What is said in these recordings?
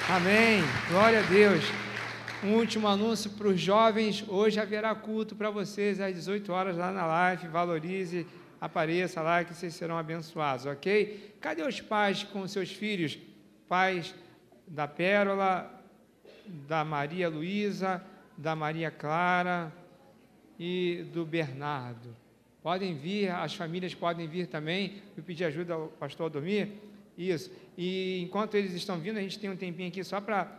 Amém. Glória a Deus. Um último anúncio para os jovens. Hoje haverá culto para vocês às 18 horas lá na live. Valorize, apareça lá que vocês serão abençoados, ok? Cadê os pais com seus filhos? Pais da Pérola, da Maria Luísa, da Maria Clara e do Bernardo. Podem vir, as famílias podem vir também. Eu pedi ajuda ao pastor Adormir. Isso. E enquanto eles estão vindo, a gente tem um tempinho aqui só para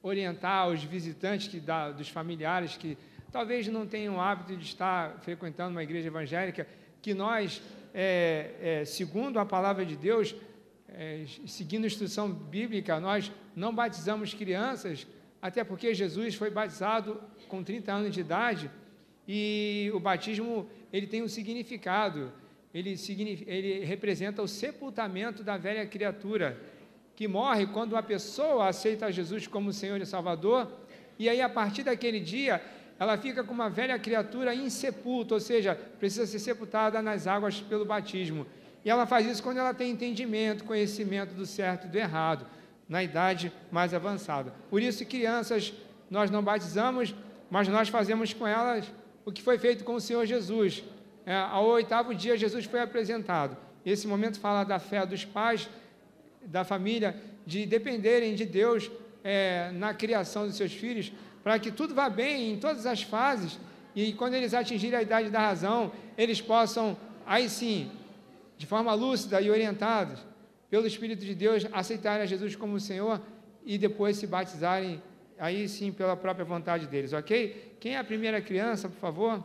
orientar os visitantes dos familiares que talvez não tenham o hábito de estar frequentando uma igreja evangélica, que nós, segundo a palavra de Deus, seguindo a instrução bíblica, nós não batizamos crianças, até porque Jesus foi batizado com 30 anos de idade, e o batismo ele tem um significado. Ele representa o sepultamento da velha criatura, que morre quando uma pessoa aceita Jesus como Senhor e Salvador, e aí a partir daquele dia, ela fica com uma velha criatura insepulta, ou seja, precisa ser sepultada nas águas pelo batismo. E ela faz isso quando ela tem entendimento, conhecimento do certo e do errado, na idade mais avançada. Por isso, crianças, nós não batizamos, mas nós fazemos com elas o que foi feito com o Senhor Jesus. Ao 8º dia, Jesus foi apresentado. Esse momento fala da fé dos pais, da família, de dependerem de Deus na criação dos seus filhos, para que tudo vá bem em todas as fases, e quando eles atingirem a idade da razão, eles possam, aí sim, de forma lúcida e orientados, pelo Espírito de Deus, aceitarem a Jesus como Senhor, e depois se batizarem, aí sim, pela própria vontade deles, ok? Quem é a primeira criança, por favor?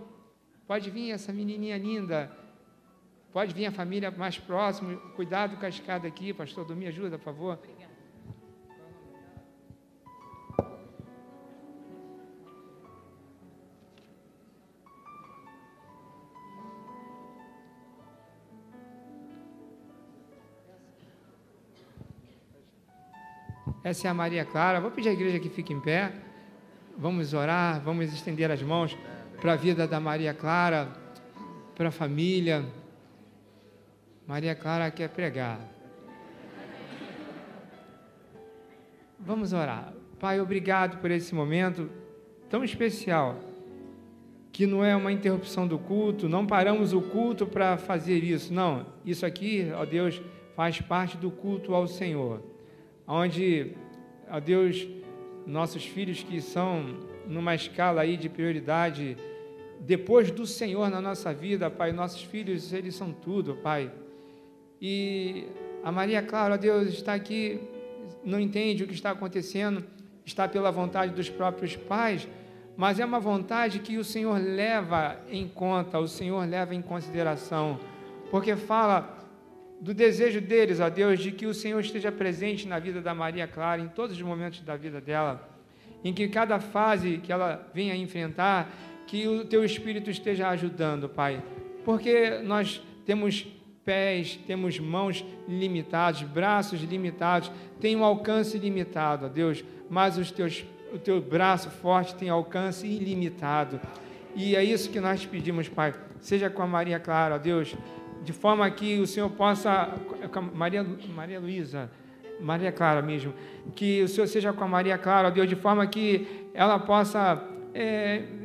Pode vir essa menininha linda, pode vir a família mais próxima, cuidado com a escada aqui, pastor Adormir, ajuda, por favor. Obrigado. Essa é a Maria Clara. Vou pedir à igreja que fique em pé, vamos orar, vamos estender as mãos para a vida da Maria Clara, para a família. Maria Clara quer pregar. Vamos orar. Pai, obrigado por esse momento tão especial, que não é uma interrupção do culto, não paramos o culto para fazer isso, não. Isso aqui, ó Deus, faz parte do culto ao Senhor, onde, ó Deus, nossos filhos que são numa escala aí de prioridade, depois do Senhor na nossa vida, Pai, nossos filhos, eles são tudo, Pai. E a Maria Clara, Deus, está aqui, não entende o que está acontecendo, está pela vontade dos próprios pais, mas é uma vontade que o Senhor leva em conta, o Senhor leva em consideração, porque fala do desejo deles, ó Deus, de que o Senhor esteja presente na vida da Maria Clara, em todos os momentos da vida dela, em que cada fase que ela venha enfrentar, que o Teu Espírito esteja ajudando, Pai, porque nós temos pés, temos mãos limitadas, braços limitados, tem um alcance limitado, ó Deus, mas o Teu braço forte tem alcance ilimitado, e é isso que nós te pedimos, Pai, seja com a Maria Clara, ó Deus, de forma que o Senhor possa, com a Maria Luísa, Maria Clara mesmo, que o Senhor seja com a Maria Clara, ó Deus, de forma que ela possa,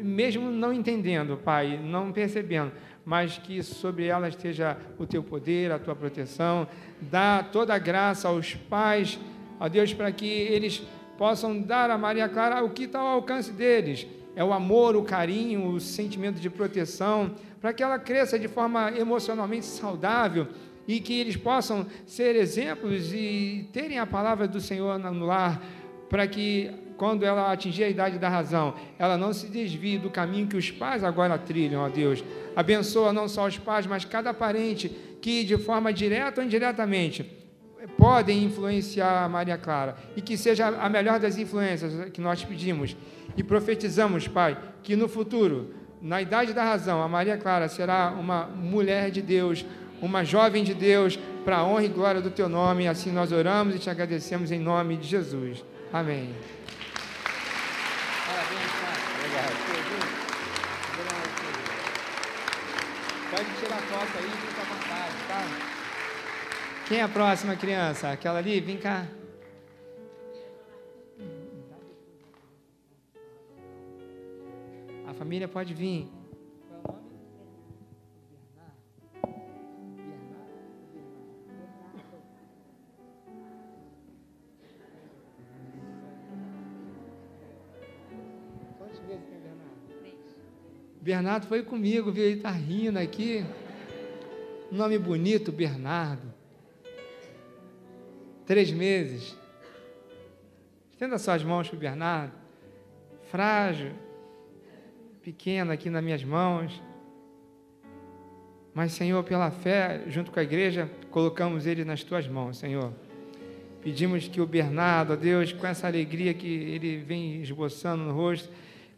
mesmo não entendendo, Pai, não percebendo, mas que sobre ela esteja o Teu poder, a Tua proteção, dá toda a graça aos pais, ó Deus, para que eles possam dar a Maria Clara o que está ao alcance deles, é o amor, o carinho, o sentimento de proteção, para que ela cresça de forma emocionalmente saudável, e que eles possam ser exemplos e terem a palavra do Senhor no lar, para que, quando ela atingir a idade da razão, ela não se desvie do caminho que os pais agora trilham, ó Deus. Abençoa não só os pais, mas cada parente que, de forma direta ou indiretamente, podem influenciar a Maria Clara, e que seja a melhor das influências que nós pedimos. E profetizamos, Pai, que no futuro, na idade da razão, a Maria Clara será uma mulher de Deus, uma jovem de Deus, para a honra e glória do Teu nome. Assim nós oramos e Te agradecemos em nome de Jesus. Amém. Parabéns, Pai. Obrigado. Pode tirar foto aí, fica à vontade, tá? Quem é a próxima criança? Aquela ali? Vem cá. A família pode vir. Qual é o nome? Quantas vezes tem Bernardo? 3. Bernardo foi comigo, viu? Ele está rindo aqui. Nome bonito, Bernardo. 3 meses. Estenda suas mãos para o Bernardo. Frágil, pequeno aqui nas minhas mãos. Mas, Senhor, pela fé, junto com a igreja, colocamos ele nas tuas mãos, Senhor. Pedimos que o Bernardo, ó Deus, com essa alegria que ele vem esboçando no rosto,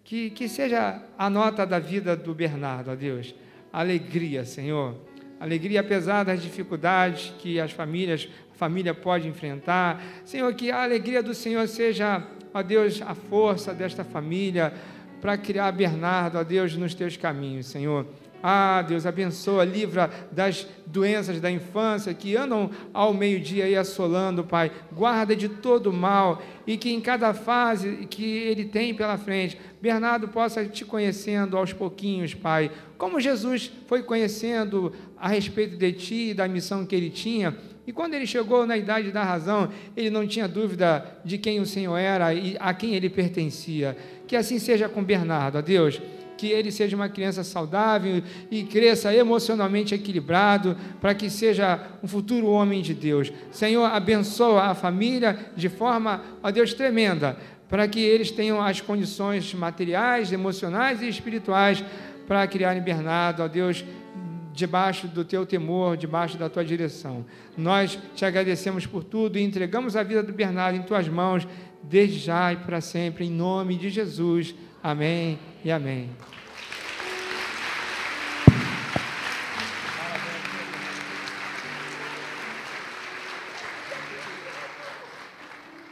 que seja a nota da vida do Bernardo, ó Deus. Alegria, Senhor. Alegria apesar das dificuldades que a família pode enfrentar. Senhor, que a alegria do Senhor seja, ó Deus, a força desta família para criar Bernardo, ó Deus, nos teus caminhos, Senhor. Ah, Deus, abençoa, livra das doenças da infância que andam ao meio-dia aí assolando, Pai. Guarda de todo mal e que em cada fase que ele tem pela frente, Bernardo possa te conhecendo aos pouquinhos, Pai. Como Jesus foi conhecendo a respeito de ti e da missão que ele tinha. E quando ele chegou na idade da razão, ele não tinha dúvida de quem o Senhor era e a quem ele pertencia. Que assim seja com Bernardo, ó Deus. Que ele seja uma criança saudável e cresça emocionalmente equilibrado, para que seja um futuro homem de Deus. Senhor, abençoa a família de forma, ó Deus, tremenda, para que eles tenham as condições materiais, emocionais e espirituais para criarem Bernardo, ó Deus, debaixo do teu temor, debaixo da tua direção. Nós te agradecemos por tudo e entregamos a vida do Bernardo em tuas mãos, desde já e para sempre, em nome de Jesus. Amém e amém.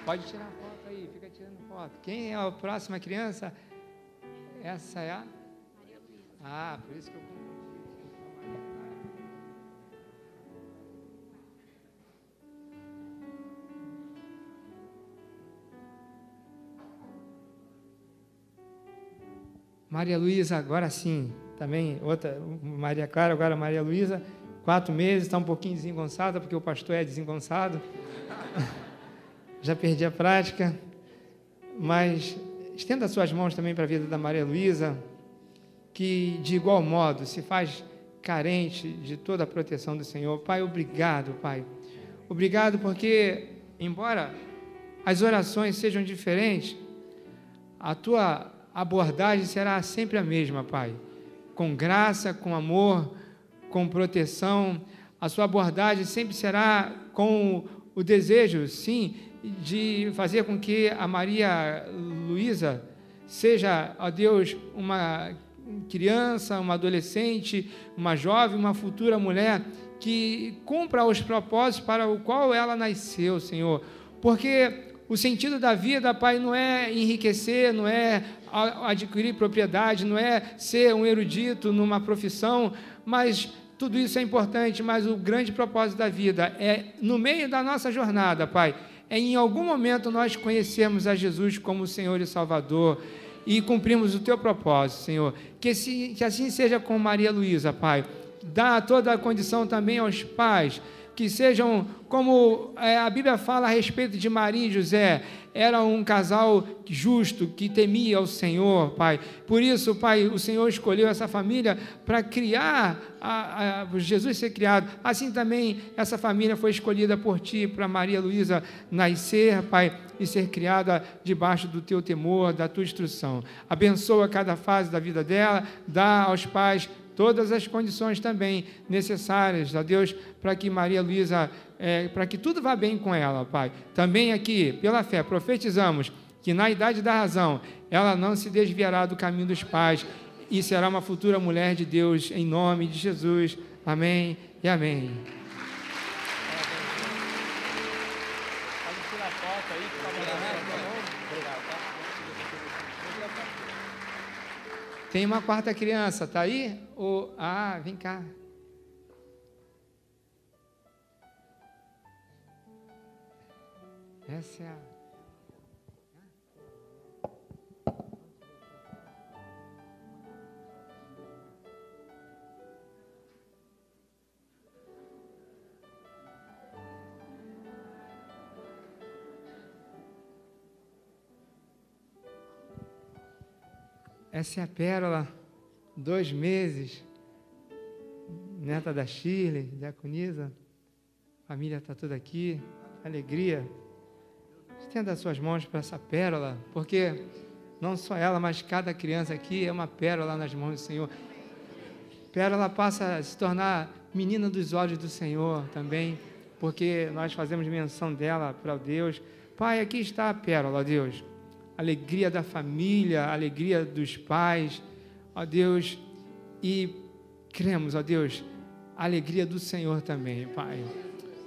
Pode tirar a foto aí, fica tirando foto. Quem é a próxima criança? Essa é a? Maria Luísa. Ah, por isso que eu confundi. Maria Luísa, agora sim, também, outra, Maria Clara, agora Maria Luísa, 4 meses, está um pouquinho desengonçada, porque o pastor é desengonçado. Já perdi a prática, mas estenda suas mãos também para a vida da Maria Luísa, que de igual modo se faz carente de toda a proteção do Senhor. Pai, obrigado, Pai. Obrigado porque, embora as orações sejam diferentes, a tua abordagem será sempre a mesma, Pai. Com graça, com amor, com proteção. A sua abordagem sempre será com o desejo, sim, de fazer com que a Maria Luísa seja, ó Deus, uma criança, uma adolescente, uma jovem, uma futura mulher que cumpra os propósitos para o qual ela nasceu, Senhor. Porque o sentido da vida, Pai, não é enriquecer, não é adquirir propriedade, não é ser um erudito numa profissão, mas tudo isso é importante, mas o grande propósito da vida é, no meio da nossa jornada, Pai, é em algum momento nós conhecermos a Jesus como Senhor e Salvador e cumprirmos o Teu propósito, Senhor. Que assim seja com Maria Luísa, Pai. Dá toda a condição também aos pais, que sejam, como a Bíblia fala a respeito de Maria e José, era um casal justo, que temia ao Senhor, Pai. Por isso, Pai, o Senhor escolheu essa família para criar, Jesus ser criado. Assim também, essa família foi escolhida por Ti, para Maria Luísa nascer, Pai, e ser criada debaixo do Teu temor, da Tua instrução. Abençoa cada fase da vida dela, dá aos pais todas as condições também necessárias, ó Deus, para que Maria Luísa, para que tudo vá bem com ela, Pai. Também aqui, pela fé, profetizamos que na idade da razão, ela não se desviará do caminho dos pais e será uma futura mulher de Deus, em nome de Jesus. Amém e amém. Pode tirar a foto aí, que Tem uma quarta criança, está aí? Vem cá. Essa é a... Essa é a Pérola, 2 meses, neta da Shirley, diaconisa, a família está toda aqui, alegria. Estenda as suas mãos para essa pérola, porque não só ela, mas cada criança aqui é uma pérola nas mãos do Senhor. Pérola passa a se tornar menina dos olhos do Senhor também, porque nós fazemos menção dela para Deus. Pai, aqui está a pérola, ó Deus. Alegria da família, alegria dos pais, ó Deus, e cremos, ó Deus, a alegria do Senhor também, Pai,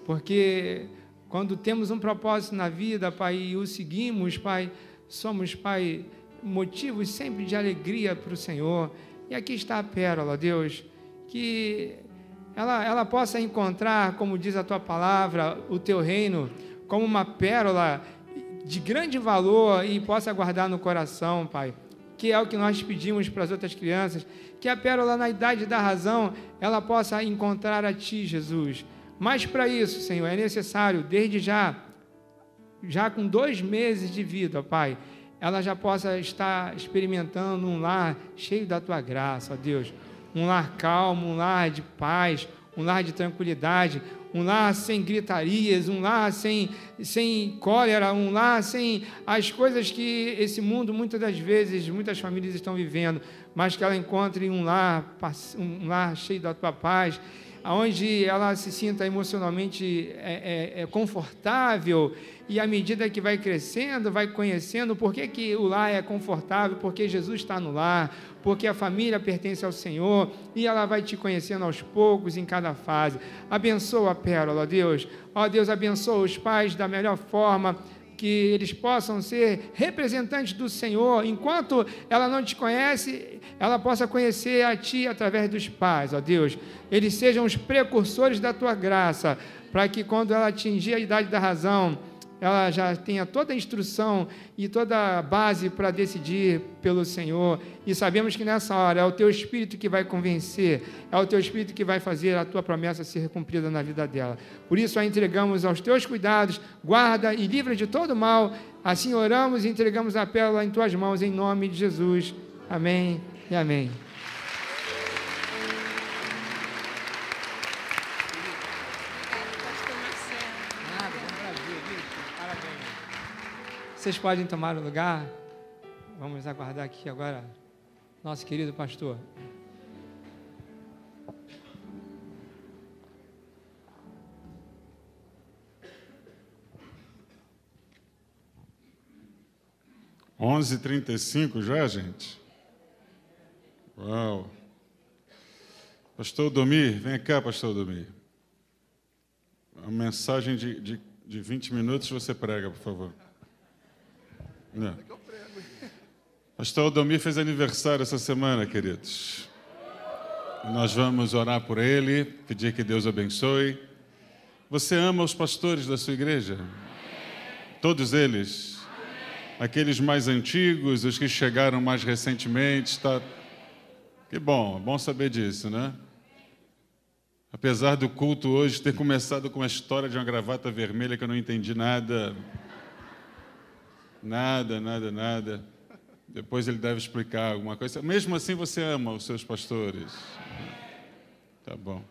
porque quando temos um propósito na vida, Pai, e o seguimos, Pai, somos, Pai, motivos sempre de alegria para o Senhor, e aqui está a pérola, ó Deus, que ela possa encontrar, como diz a Tua palavra, o Teu reino, como uma pérola de grande valor e possa guardar no coração, Pai, que é o que nós pedimos para as outras crianças, que a pérola na idade da razão, ela possa encontrar a Ti, Jesus. Mas para isso, Senhor, é necessário, desde já com 2 meses de vida, Pai, ela já possa estar experimentando um lar cheio da Tua graça, ó Deus, um lar calmo, um lar de paz, um lar de tranquilidade, um lar sem gritarias, um lar sem cólera, um lar sem as coisas que esse mundo, muitas das vezes, muitas famílias estão vivendo, mas que ela encontre um lar cheio da Tua paz, onde ela se sinta emocionalmente confortável, e à medida que vai crescendo, vai conhecendo por que o lar é confortável, porque Jesus está no lar, porque a família pertence ao Senhor, e ela vai te conhecendo aos poucos, em cada fase. Abençoa a pérola, ó Deus. Ó Deus, abençoa os pais da melhor forma, que eles possam ser representantes do Senhor, enquanto ela não te conhece, ela possa conhecer a Ti através dos pais, ó Deus. Eles sejam os precursores da Tua graça, para que quando ela atingir a idade da razão, ela já tenha toda a instrução e toda a base para decidir pelo Senhor, e sabemos que nessa hora é o Teu Espírito que vai convencer, é o Teu Espírito que vai fazer a Tua promessa ser cumprida na vida dela. Por isso a entregamos aos Teus cuidados, guarda e livra de todo mal. Assim oramos e entregamos a pérola em Tuas mãos, em nome de Jesus. Amém e amém. Vocês podem tomar o lugar. Vamos aguardar aqui agora nosso querido pastor. Onze h 35 já, gente? Uau! Pastor Domir, vem cá, pastor Domir. Uma mensagem de 20 minutos você prega, por favor. Não. Pastor Aldomir fez aniversário essa semana, queridos. Nós vamos orar por ele, pedir que Deus abençoe. Você ama os pastores da sua igreja? Todos eles? Aqueles mais antigos, os que chegaram mais recentemente? Tá... Que bom, é bom saber disso, né? Apesar do culto hoje ter começado com a história de uma gravata vermelha que eu não entendi nada... Nada. Depois ele deve explicar alguma coisa. Mesmo assim, você ama os seus pastores? Tá bom.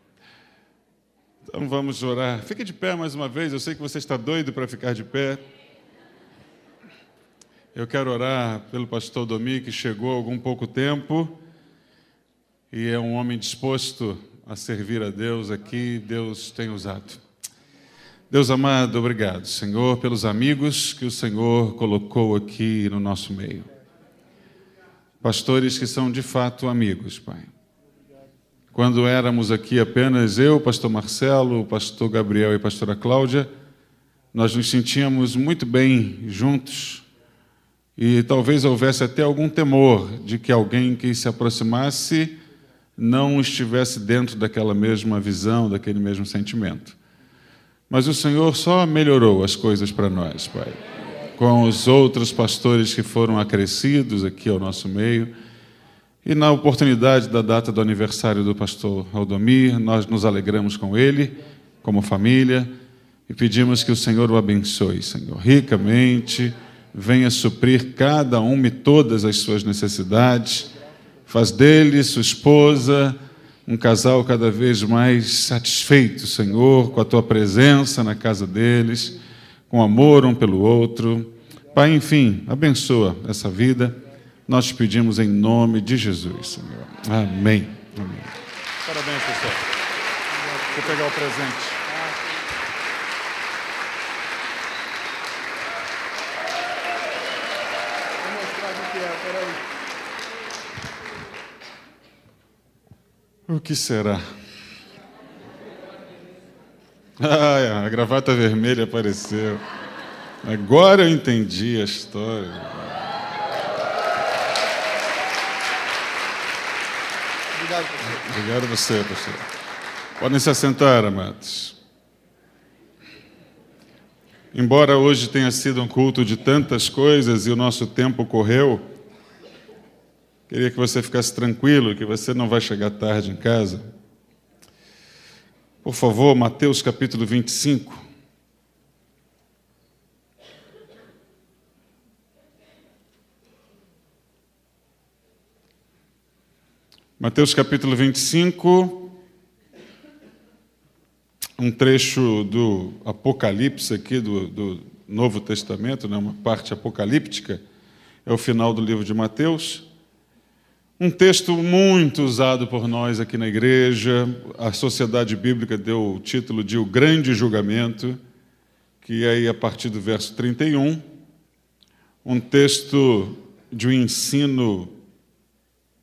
Então, vamos orar. Fique de pé mais uma vez. Eu sei que você está doido para ficar de pé. Eu quero orar pelo pastor Domi, que chegou há algum pouco tempo e é um homem disposto a servir a Deus aqui. Deus tem usado. Deus amado, obrigado, Senhor, pelos amigos que o Senhor colocou aqui no nosso meio. Pastores que são de fato amigos, Pai. Quando éramos aqui apenas eu, pastor Marcelo, o pastor Gabriel e a pastora Cláudia, nós nos sentíamos muito bem juntos e talvez houvesse até algum temor de que alguém que se aproximasse não estivesse dentro daquela mesma visão, daquele mesmo sentimento. mas o Senhor só melhorou as coisas para nós, Pai. Com os outros pastores que foram acrescidos aqui ao nosso meio, e na oportunidade da data do aniversário do pastor Aldomir, nós nos alegramos com ele, como família, e pedimos que o Senhor o abençoe, Senhor, ricamente, venha suprir cada uma e todas as suas necessidades, faz dele, sua esposa, um casal cada vez mais satisfeito, Senhor, com a tua presença na casa deles, com amor um pelo outro. Pai, enfim, abençoa essa vida. Nós te pedimos em nome de Jesus, Senhor. Amém. Amém. Parabéns, pessoal. Vou pegar o presente. Vou mostrar o que é, peraí. O que será? Ah, a gravata vermelha apareceu. Agora eu entendi a história. Obrigado, pastor. Obrigado a você, pastor. Podem se assentar, amados. Embora hoje tenha sido um culto de tantas coisas e o nosso tempo correu, queria que você ficasse tranquilo, que você não vai chegar tarde em casa. Por favor, Mateus capítulo 25. Mateus capítulo 25, um trecho do Apocalipse aqui, do Novo Testamento, né, uma parte apocalíptica, é o final do livro de Mateus. Um texto muito usado por nós aqui na igreja. A Sociedade Bíblica deu o título de O Grande Julgamento, que é aí a partir do verso 31, um texto de um ensino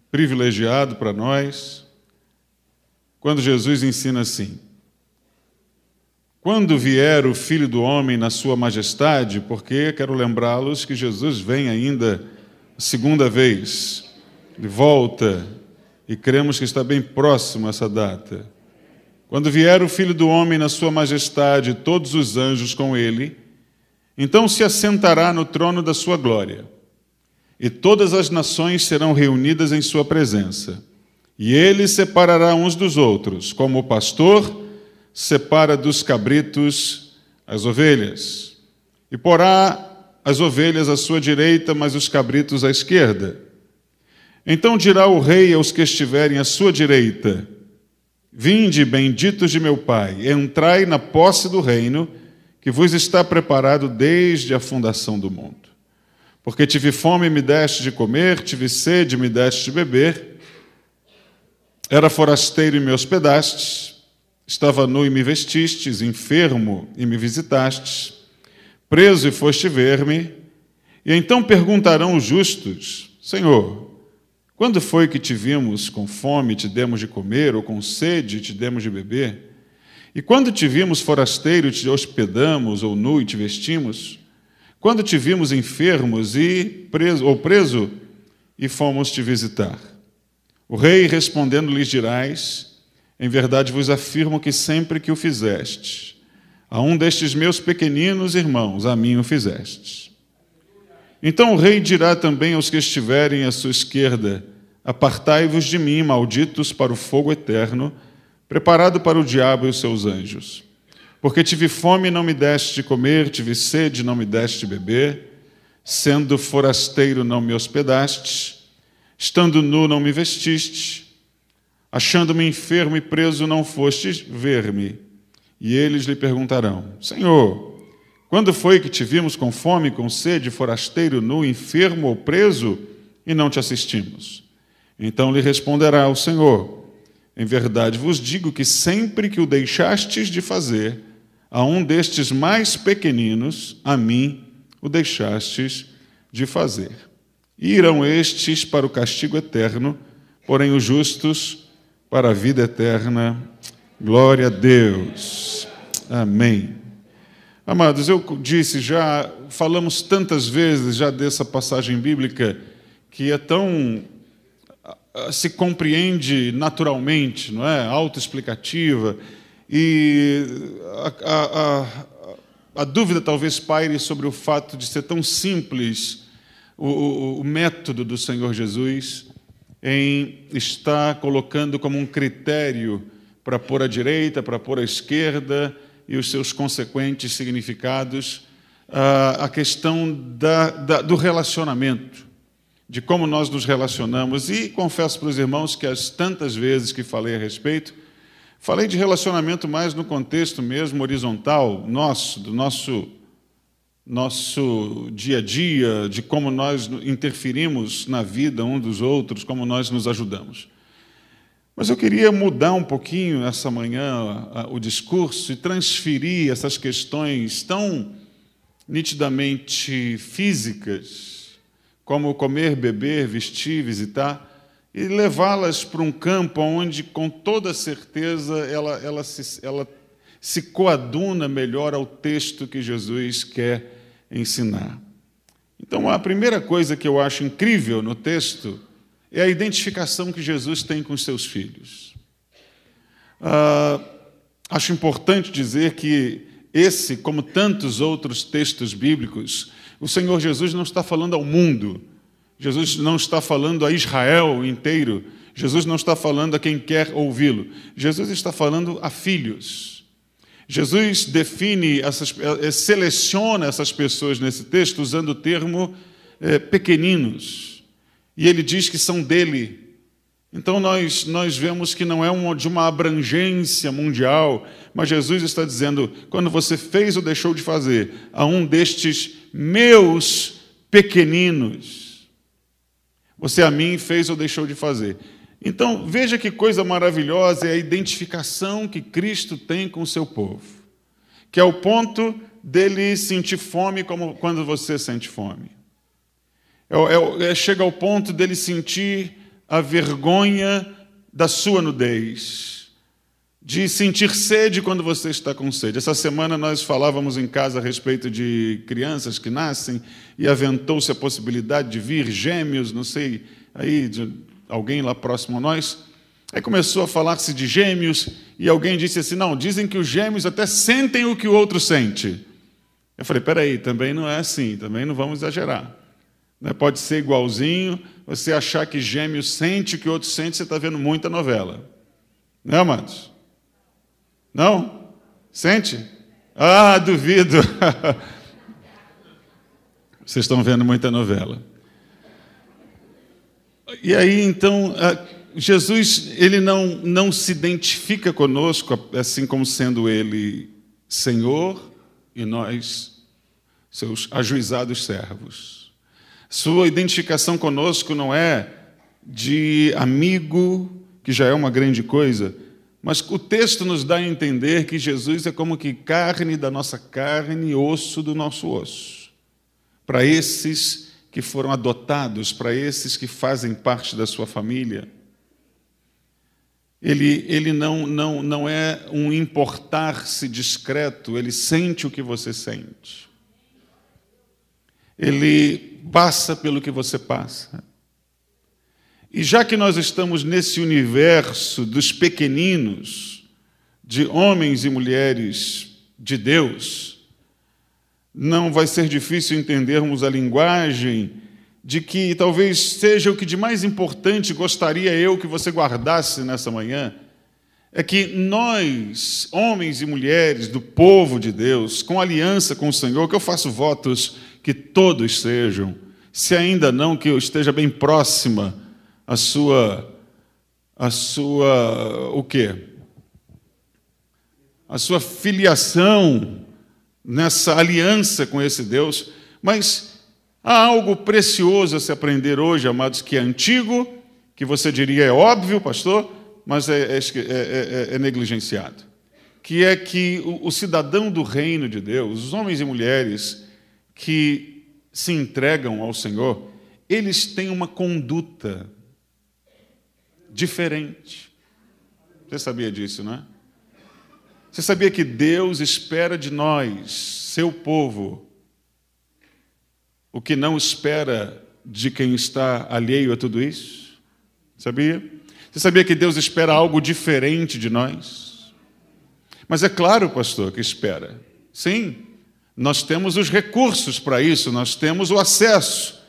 privilegiado para nós, quando Jesus ensina assim: quando vier o Filho do Homem na sua majestade, porque quero lembrá-los que Jesus vem ainda a segunda vez, ele volta, e cremos que está bem próximo essa data. Quando vier o Filho do Homem na sua majestade, todos os anjos com ele, então se assentará no trono da sua glória, e todas as nações serão reunidas em sua presença. E ele separará uns dos outros, como o pastor separa dos cabritos as ovelhas. E porá as ovelhas à sua direita, mas os cabritos à esquerda. Então dirá o rei aos que estiverem à sua direita: vinde, benditos de meu Pai, entrai na posse do reino que vos está preparado desde a fundação do mundo. Porque tive fome e me deste de comer, tive sede e me deste de beber, era forasteiro e me hospedastes, estava nu e me vestistes, enfermo e me visitastes, preso e foste ver-me. E então perguntarão os justos: Senhor, quando foi que te vimos com fome e te demos de comer, ou com sede e te demos de beber? E quando te vimos forasteiro e te hospedamos, ou nu e te vestimos? Quando te vimos enfermos e preso e fomos te visitar? O rei respondendo lhes dirás: em verdade vos afirmo que sempre que o fizeste a um destes meus pequeninos irmãos, a mim o fizestes. Então o rei dirá também aos que estiverem à sua esquerda: apartai-vos de mim, malditos, para o fogo eterno, preparado para o diabo e os seus anjos. Porque tive fome e não me deste de comer, tive sede e não me deste de beber, sendo forasteiro não me hospedastes, estando nu não me vestiste, achando-me enfermo e preso não fostes ver-me. E eles lhe perguntarão: Senhor, quando foi que te vimos com fome, com sede, forasteiro, nu, enfermo ou preso, e não te assistimos? Então lhe responderá o Senhor: em verdade vos digo que sempre que o deixastes de fazer a um destes mais pequeninos, a mim o deixastes de fazer. E irão estes para o castigo eterno, porém os justos para a vida eterna. Glória a Deus. Amém. Amados, eu disse já, falamos tantas vezes já dessa passagem bíblica que é tão... se compreende naturalmente, não é? Autoexplicativa. E a dúvida talvez paire sobre o fato de ser tão simples o método do Senhor Jesus em estar colocando como um critério para pôr à direita, para pôr à esquerda e os seus consequentes significados, a questão do relacionamento, de como nós nos relacionamos. E confesso para os irmãos que as tantas vezes que falei a respeito, falei de relacionamento mais no contexto mesmo horizontal do nosso dia a dia, de como nós interferimos na vida um dos outros, como nós nos ajudamos. Mas eu queria mudar um pouquinho essa manhã o discurso e transferir essas questões tão nitidamente físicas, como comer, beber, vestir, visitar, e levá-las para um campo onde, com toda certeza, ela se coaduna melhor ao texto que Jesus quer ensinar. Então, a primeira coisa que eu acho incrível no texto é a identificação que Jesus tem com os seus filhos. Acho importante dizer que esse, como tantos outros textos bíblicos, o Senhor Jesus não está falando ao mundo, Jesus não está falando a Israel inteiro, Jesus não está falando a quem quer ouvi-lo, Jesus está falando a filhos. Jesus seleciona essas pessoas nesse texto usando o termo pequeninos, e ele diz que são dele. Então nós vemos que não é de uma abrangência mundial, mas Jesus está dizendo, quando você fez ou deixou de fazer a um destes meus pequeninos, você a mim fez ou deixou de fazer. Então veja que coisa maravilhosa é a identificação que Cristo tem com o seu povo, que é o ponto dele sentir fome como quando você sente fome. Chega ao ponto dele sentir a vergonha da sua nudez, de sentir sede quando você está com sede. Essa semana nós falávamos em casa a respeito de crianças que nascem e aventou-se a possibilidade de vir gêmeos, não sei, aí de alguém lá próximo a nós. Aí começou a falar-se de gêmeos e alguém disse assim, não, dizem que os gêmeos até sentem o que o outro sente. Eu falei, peraí, também não é assim, também não vamos exagerar. Pode ser igualzinho, você achar que gêmeo sente o que o outro sente, você está vendo muita novela. Não, amados? Não? Sente? Ah, duvido. Vocês estão vendo muita novela. E aí, então, Jesus ele não se identifica conosco, assim como sendo ele Senhor e nós, seus ajuizados servos. Sua identificação conosco não é de amigo, que já é uma grande coisa, mas o texto nos dá a entender que Jesus é como que carne da nossa carne e osso do nosso osso. Para esses que foram adotados, para esses que fazem parte da sua família, ele não é um importar-se discreto, ele sente o que você sente. Ele passa pelo que você passa. E já que nós estamos nesse universo dos pequeninos, de homens e mulheres de Deus, não vai ser difícil entendermos a linguagem de que talvez seja o que de mais importante gostaria eu que você guardasse nessa manhã, é que nós, homens e mulheres do povo de Deus, com aliança com o Senhor, que eu faço votos que todos sejam, se ainda não, que eu esteja bem próxima a sua o quê? A sua filiação nessa aliança com esse Deus, mas há algo precioso a se aprender hoje, amados, que é antigo, que você diria é óbvio, pastor, mas é negligenciado, que é que o cidadão do reino de Deus, os homens e mulheres que se entregam ao Senhor, eles têm uma conduta diferente. Você sabia disso, não é? Você sabia que Deus espera de nós, seu povo, o que não espera de quem está alheio a tudo isso? Sabia? Você sabia que Deus espera algo diferente de nós? Mas é claro, pastor, que espera. Sim, nós temos os recursos para isso, nós temos o acesso,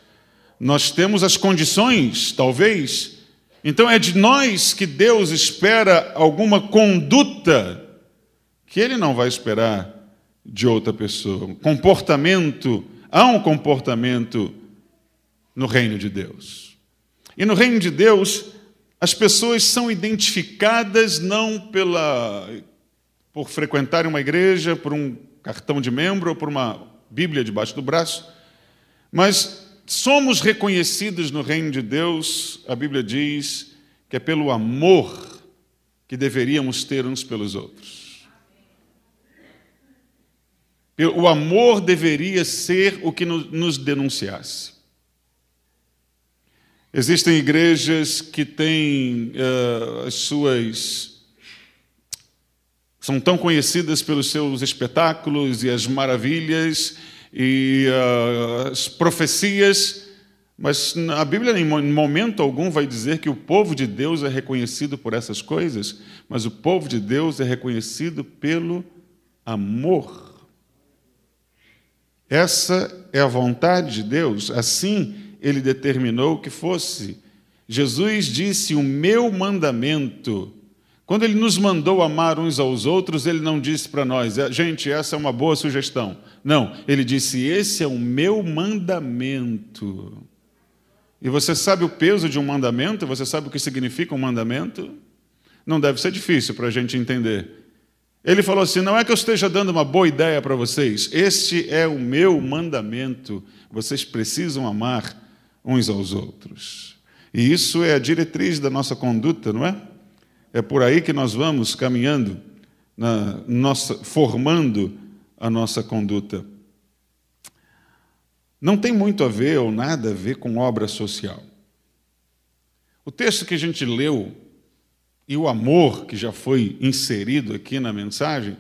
nós temos as condições, talvez. Então é de nós que Deus espera alguma conduta que Ele não vai esperar de outra pessoa. Há um comportamento no reino de Deus. E no reino de Deus, as pessoas são identificadas não por frequentarem uma igreja, por um cartão de membro ou por uma Bíblia debaixo do braço, mas somos reconhecidos no reino de Deus, a Bíblia diz, que é pelo amor que deveríamos ter uns pelos outros. O amor deveria ser o que nos denunciasse. Existem igrejas que têm são tão conhecidas pelos seus espetáculos e as maravilhas e as profecias, mas a Bíblia em momento algum vai dizer que o povo de Deus é reconhecido por essas coisas, mas o povo de Deus é reconhecido pelo amor. Essa é a vontade de Deus, assim Ele determinou que fosse. Jesus disse, o meu mandamento. Quando Ele nos mandou amar uns aos outros, Ele não disse para nós, gente, essa é uma boa sugestão. Não, Ele disse, esse é o meu mandamento. E você sabe o peso de um mandamento? Você sabe o que significa um mandamento? Não deve ser difícil para a gente entender. Ele falou assim, não é que eu esteja dando uma boa ideia para vocês, este é o meu mandamento, vocês precisam amar uns aos outros. E isso é a diretriz da nossa conduta, não é? É por aí que nós vamos caminhando, formando a nossa conduta. Não tem muito a ver ou nada a ver com obra social. O texto que a gente leu, e o amor que já foi inserido aqui na mensagem,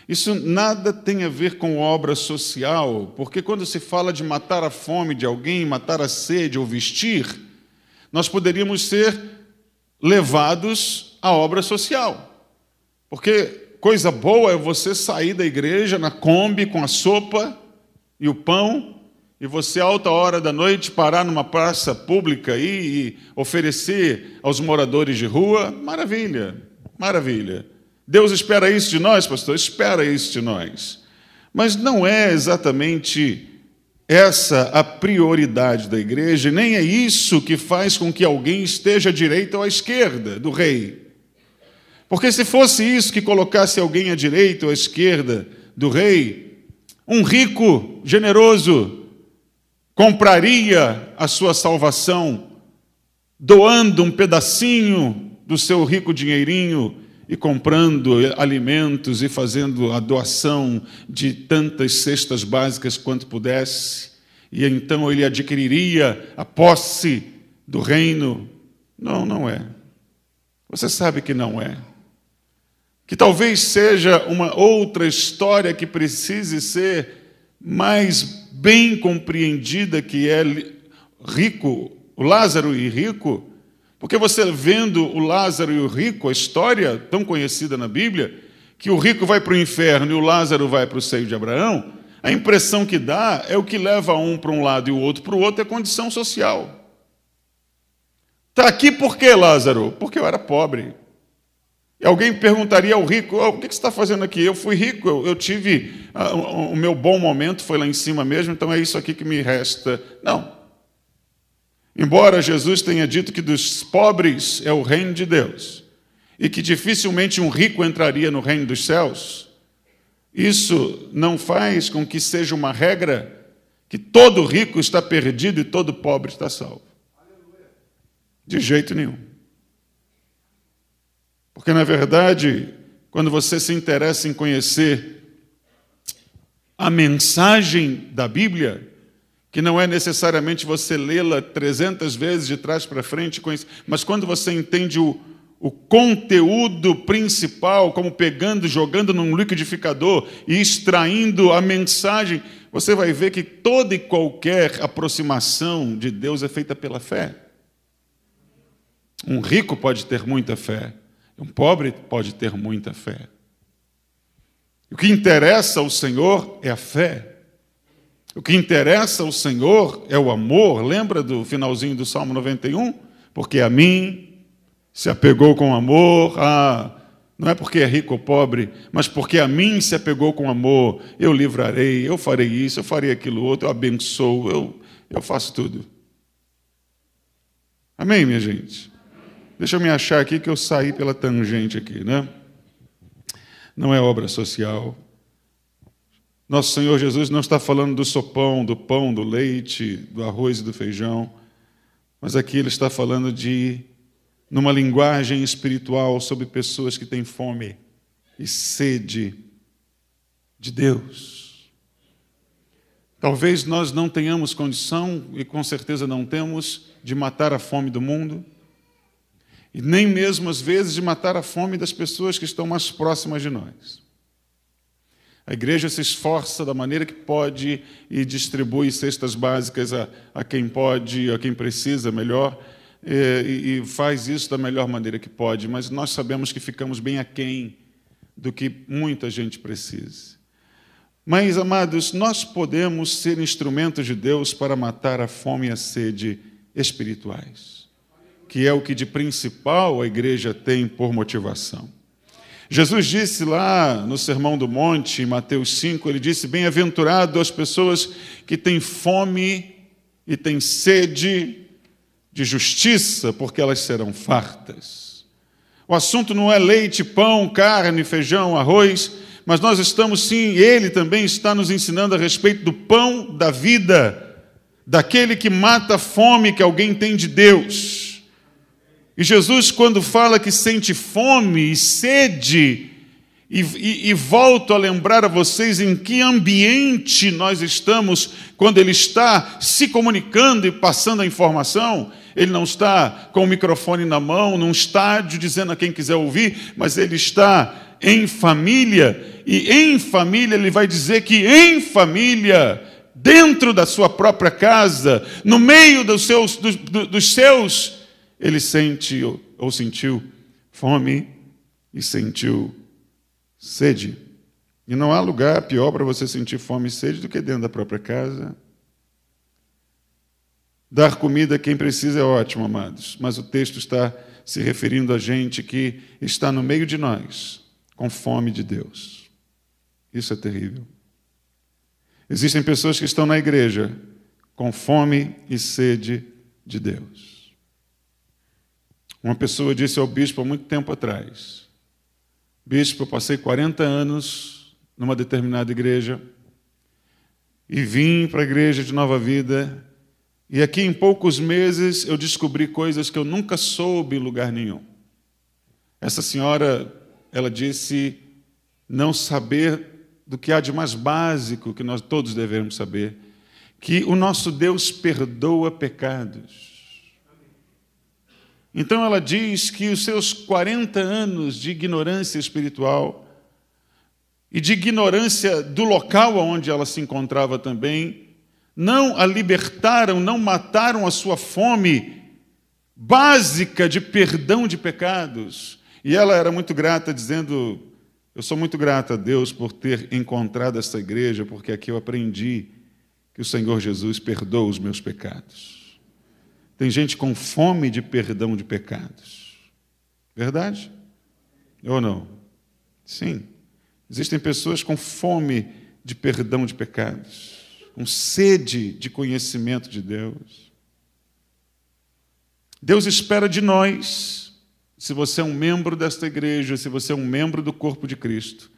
isso nada tem a ver com obra social, porque quando se fala de matar a fome de alguém, matar a sede ou vestir, nós poderíamos ser levados à obra social. Porque coisa boa é você sair da igreja na Kombi com a sopa e o pão, e você, alta hora da noite, parar numa praça pública e oferecer aos moradores de rua, maravilha, maravilha. Deus espera isso de nós, pastor? Espera isso de nós. Mas não é exatamente essa a prioridade da igreja, nem é isso que faz com que alguém esteja à direita ou à esquerda do rei. Porque se fosse isso que colocasse alguém à direita ou à esquerda do rei, um rico, generoso, compraria a sua salvação doando um pedacinho do seu rico dinheirinho e comprando alimentos e fazendo a doação de tantas cestas básicas quanto pudesse, e então ele adquiriria a posse do reino. Não, não é. Você sabe que não é. Que talvez seja uma outra história que precise ser mais bem compreendida, que é rico, o Lázaro e rico, porque você vendo o Lázaro e o rico, a história tão conhecida na Bíblia, que o rico vai para o inferno e o Lázaro vai para o seio de Abraão, a impressão que dá é o que leva um para um lado e o outro para o outro é condição social. Está aqui por quê, Lázaro? Porque eu era pobre. E alguém perguntaria ao rico, o que você está fazendo aqui? Eu fui rico, eu tive, o meu bom momento foi lá em cima mesmo, então é isso aqui que me resta. Não. Embora Jesus tenha dito que dos pobres é o reino de Deus, e que dificilmente um rico entraria no reino dos céus, isso não faz com que seja uma regra que todo rico está perdido e todo pobre está salvo. De jeito nenhum. Porque, na verdade, quando você se interessa em conhecer a mensagem da Bíblia, que não é necessariamente você lê-la 300 vezes de trás para frente, mas quando você entende o conteúdo principal, como pegando, jogando num liquidificador e extraindo a mensagem, você vai ver que toda e qualquer aproximação de Deus é feita pela fé. Um rico pode ter muita fé. Um pobre pode ter muita fé. O que interessa ao Senhor é a fé. O que interessa ao Senhor é o amor. Lembra do finalzinho do Salmo 91? Porque a mim se apegou com amor. Não é porque é rico ou pobre, mas porque a mim se apegou com amor. Eu livrarei, eu farei isso, eu farei aquilo outro, eu abençoo, eu faço tudo. Amém, minha gente? Deixa eu me achar aqui que eu saí pela tangente aqui, né? Não é obra social. Nosso Senhor Jesus não está falando do sopão, do pão, do leite, do arroz e do feijão, mas aqui Ele está falando numa linguagem espiritual, sobre pessoas que têm fome e sede de Deus. Talvez nós não tenhamos condição, e com certeza não temos, de matar a fome do mundo, e nem mesmo, às vezes, de matar a fome das pessoas que estão mais próximas de nós. A igreja se esforça da maneira que pode e distribui cestas básicas a quem pode, a quem precisa melhor, e faz isso da melhor maneira que pode, mas nós sabemos que ficamos bem aquém do que muita gente precisa. Mas, amados, nós podemos ser instrumentos de Deus para matar a fome e a sede espirituais, que é o que de principal a igreja tem por motivação. Jesus disse lá no Sermão do Monte, em Mateus 5, ele disse: bem-aventurado as pessoas que têm fome e têm sede de justiça, porque elas serão fartas. O assunto não é leite, pão, carne, feijão, arroz, mas nós estamos sim, ele também está nos ensinando a respeito do pão da vida, daquele que mata a fome que alguém tem de Deus. E Jesus, quando fala que sente fome e sede, e volto a lembrar a vocês em que ambiente nós estamos quando ele está se comunicando e passando a informação. Ele não está com o microfone na mão, num estádio, dizendo a quem quiser ouvir, mas ele está em família, e em família ele vai dizer que em família, dentro da sua própria casa, no meio dos seus, ele sente ou sentiu fome e sentiu sede. E não há lugar pior para você sentir fome e sede do que dentro da própria casa. Dar comida a quem precisa é ótimo, amados, mas o texto está se referindo a gente que está no meio de nós, com fome de Deus. Isso é terrível. Existem pessoas que estão na igreja com fome e sede de Deus. Uma pessoa disse ao bispo há muito tempo atrás: bispo, eu passei 40 anos numa determinada igreja e vim para a igreja de Nova Vida, e aqui em poucos meses eu descobri coisas que eu nunca soube em lugar nenhum. Essa senhora, ela disse não saber do que há de mais básico que nós todos devemos saber, que o nosso Deus perdoa pecados. Então ela diz que os seus 40 anos de ignorância espiritual e de ignorância do local onde ela se encontrava também, não a libertaram, não mataram a sua fome básica de perdão de pecados. E ela era muito grata, dizendo: eu sou muito grata a Deus por ter encontrado essa igreja, porque aqui eu aprendi que o Senhor Jesus perdoa os meus pecados. Tem gente com fome de perdão de pecados. Verdade? Ou não? Sim. Existem pessoas com fome de perdão de pecados, com sede de conhecimento de Deus. Deus espera de nós, se você é um membro desta igreja, se você é um membro do corpo de Cristo,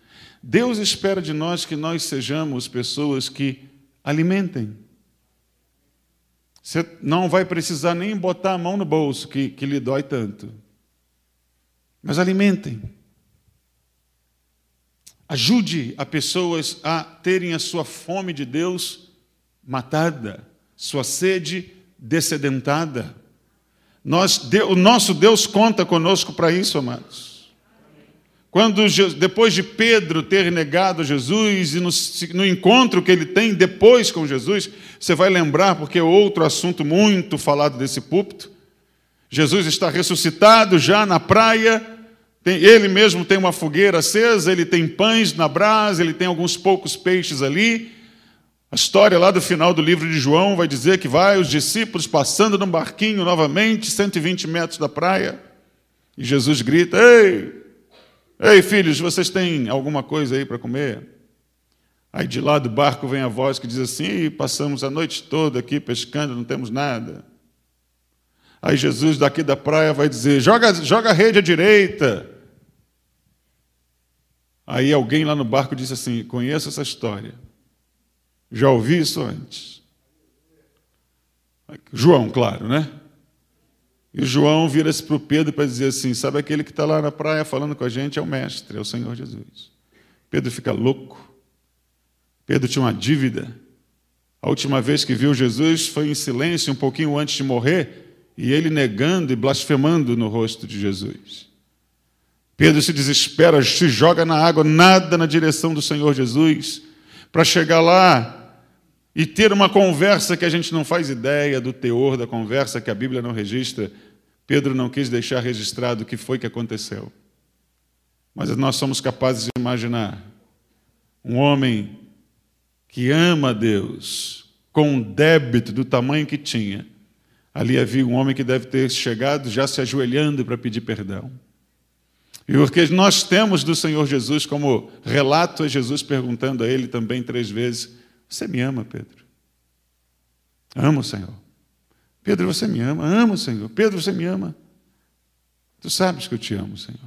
Deus espera de nós que nós sejamos pessoas que alimentem. Você não vai precisar nem botar a mão no bolso, que lhe dói tanto. Mas alimentem. Ajude a pessoas a terem a sua fome de Deus matada, sua sede dessedentada. O nosso Deus conta conosco para isso, amados. Quando, depois de Pedro ter negado Jesus, e no encontro que ele tem depois com Jesus, você vai lembrar, porque é outro assunto muito falado desse púlpito, Jesus está ressuscitado já na praia, Ele mesmo tem uma fogueira acesa, ele tem pães na brasa, ele tem alguns poucos peixes ali. A história lá do final do livro de João vai dizer que vai os discípulos passando num barquinho novamente, 120 metros da praia, e Jesus grita: ei, filhos, vocês têm alguma coisa aí para comer? Aí de lá do barco vem a voz que diz assim: passamos a noite toda aqui pescando, não temos nada. Aí Jesus daqui da praia vai dizer: joga a rede à direita. Aí alguém lá no barco disse assim: conheço essa história, já ouvi isso antes. João, claro, né? E o João vira-se para o Pedro para dizer assim: sabe aquele que está lá na praia falando com a gente? É o Mestre, é o Senhor Jesus. Pedro fica louco. Pedro tinha uma dívida. A última vez que viu Jesus foi em silêncio, um pouquinho antes de morrer, e ele negando e blasfemando no rosto de Jesus. Pedro se desespera, se joga na água, nada na direção do Senhor Jesus, para chegar lá e ter uma conversa que a gente não faz ideia do teor da conversa, que a Bíblia não registra. Pedro não quis deixar registrado o que foi que aconteceu. Mas nós somos capazes de imaginar um homem que ama a Deus, com um débito do tamanho que tinha. Ali havia um homem que deve ter chegado já se ajoelhando para pedir perdão. E o que nós temos do Senhor Jesus como relato é Jesus perguntando a ele também 3 vezes: você me ama, Pedro? Amo, Senhor. Pedro, você me ama? Amo, Senhor. Pedro, você me ama? Tu sabes que eu te amo, Senhor.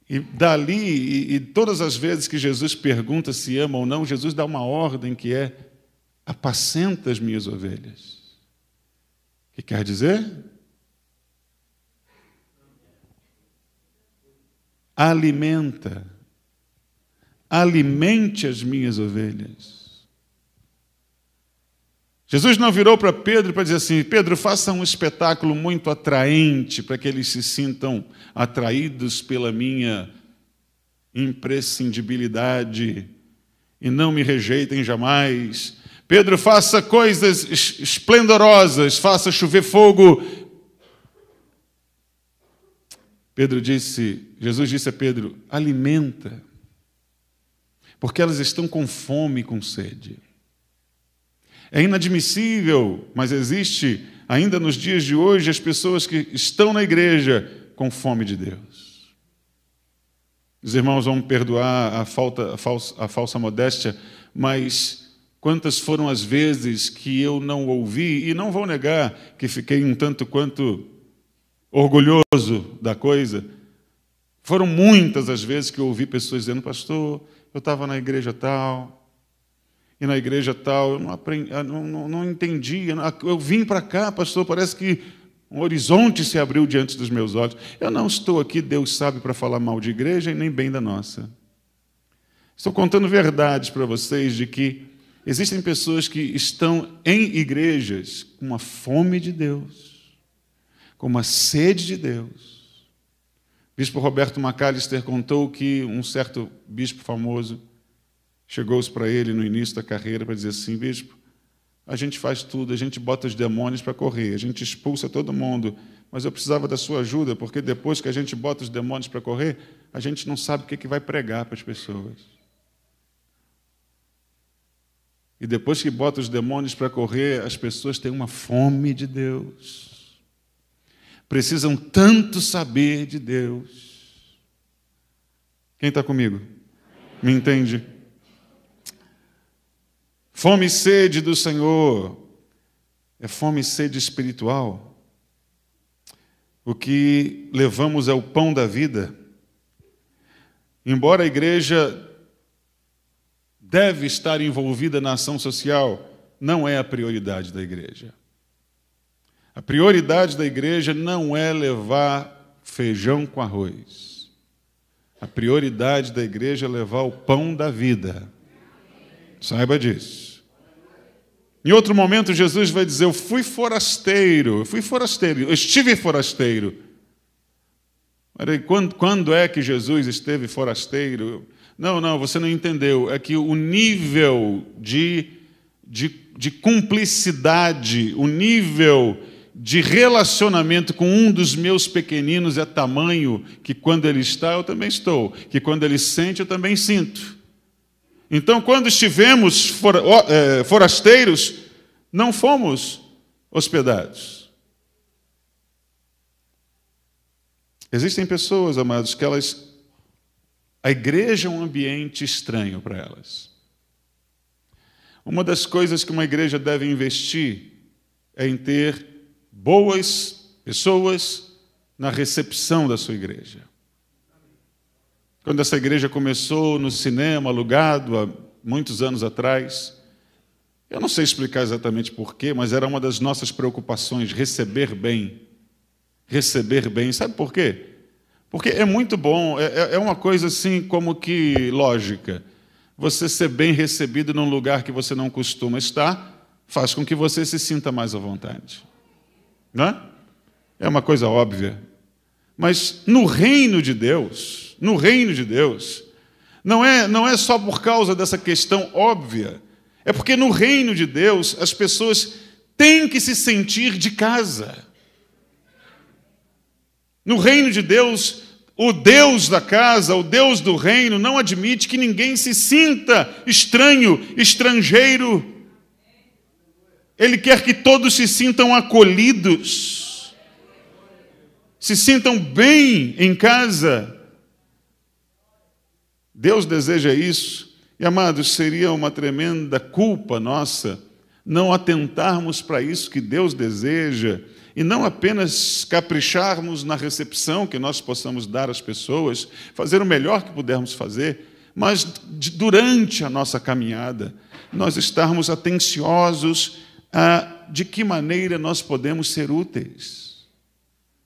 E dali, e todas as vezes que Jesus pergunta se ama ou não, Jesus dá uma ordem que é: apacenta as minhas ovelhas. O que quer dizer? Alimenta. Alimente as minhas ovelhas. Jesus não virou para Pedro para dizer assim: Pedro, faça um espetáculo muito atraente para que eles se sintam atraídos pela minha imprescindibilidade e não me rejeitem jamais. Pedro, faça coisas esplendorosas, faça chover fogo. Jesus disse a Pedro: alimenta, porque elas estão com fome e com sede. É inadmissível, mas existe ainda nos dias de hoje as pessoas que estão na igreja com fome de Deus. Os irmãos vão perdoar a falsa modéstia, mas quantas foram as vezes que eu não ouvi, e não vou negar que fiquei um tanto quanto orgulhoso da coisa. Foram muitas as vezes que eu ouvi pessoas dizendo: pastor, eu estava na igreja tal, e na igreja tal, eu não aprendi, não entendi. Eu vim para cá, pastor, parece que um horizonte se abriu diante dos meus olhos. Eu não estou aqui, Deus sabe, para falar mal de igreja e nem bem da nossa. Estou contando verdades para vocês de que existem pessoas que estão em igrejas com uma fome de Deus, com uma sede de Deus. O bispo Roberto Macalister contou que um certo bispo famoso chegou-se para ele no início da carreira para dizer assim: bispo, a gente faz tudo, a gente bota os demônios para correr, a gente expulsa todo mundo, mas eu precisava da sua ajuda, porque depois que a gente bota os demônios para correr, a gente não sabe o que vai pregar para as pessoas. E depois que bota os demônios para correr, as pessoas têm uma fome de Deus. Precisam tanto saber de Deus. Quem está comigo? Me entende? Fome e sede do Senhor é fome e sede espiritual. O que levamos é o pão da vida. Embora a igreja deve estar envolvida na ação social, não é a prioridade da igreja. A prioridade da igreja não é levar feijão com arroz. A prioridade da igreja é levar o pão da vida. Saiba disso. Em outro momento, Jesus vai dizer: eu fui forasteiro, eu estive forasteiro. Quando é que Jesus esteve forasteiro? Não, você não entendeu. É que o nível de cumplicidade, o nível de relacionamento com um dos meus pequeninos é tamanho que quando ele está, eu também estou, que quando ele sente, eu também sinto. Então, quando estivemos forasteiros, não fomos hospedados. Existem pessoas, amados, que a igreja é um ambiente estranho para elas. Uma das coisas que uma igreja deve investir é em ter boas pessoas na recepção da sua igreja. Quando essa igreja começou no cinema, alugado, há muitos anos atrás, eu não sei explicar exatamente porquê, mas era uma das nossas preocupações, receber bem. Receber bem. Sabe por quê? Porque é muito bom, é uma coisa assim como que lógica. Você ser bem recebido num lugar que você não costuma estar, faz com que você se sinta mais à vontade. Não é? É uma coisa óbvia. Mas no reino de Deus, não é só por causa dessa questão óbvia. É porque no reino de Deus as pessoas têm que se sentir de casa. No reino de Deus, o Deus da casa, o Deus do reino, não admite que ninguém se sinta estranho, estrangeiro. Ele quer que todos se sintam acolhidos, se sintam bem em casa. Deus deseja isso. E, amados, seria uma tremenda culpa nossa não atentarmos para isso que Deus deseja e não apenas capricharmos na recepção que nós possamos dar às pessoas, fazer o melhor que pudermos fazer, mas durante a nossa caminhada, nós estarmos atenciosos de que maneira nós podemos ser úteis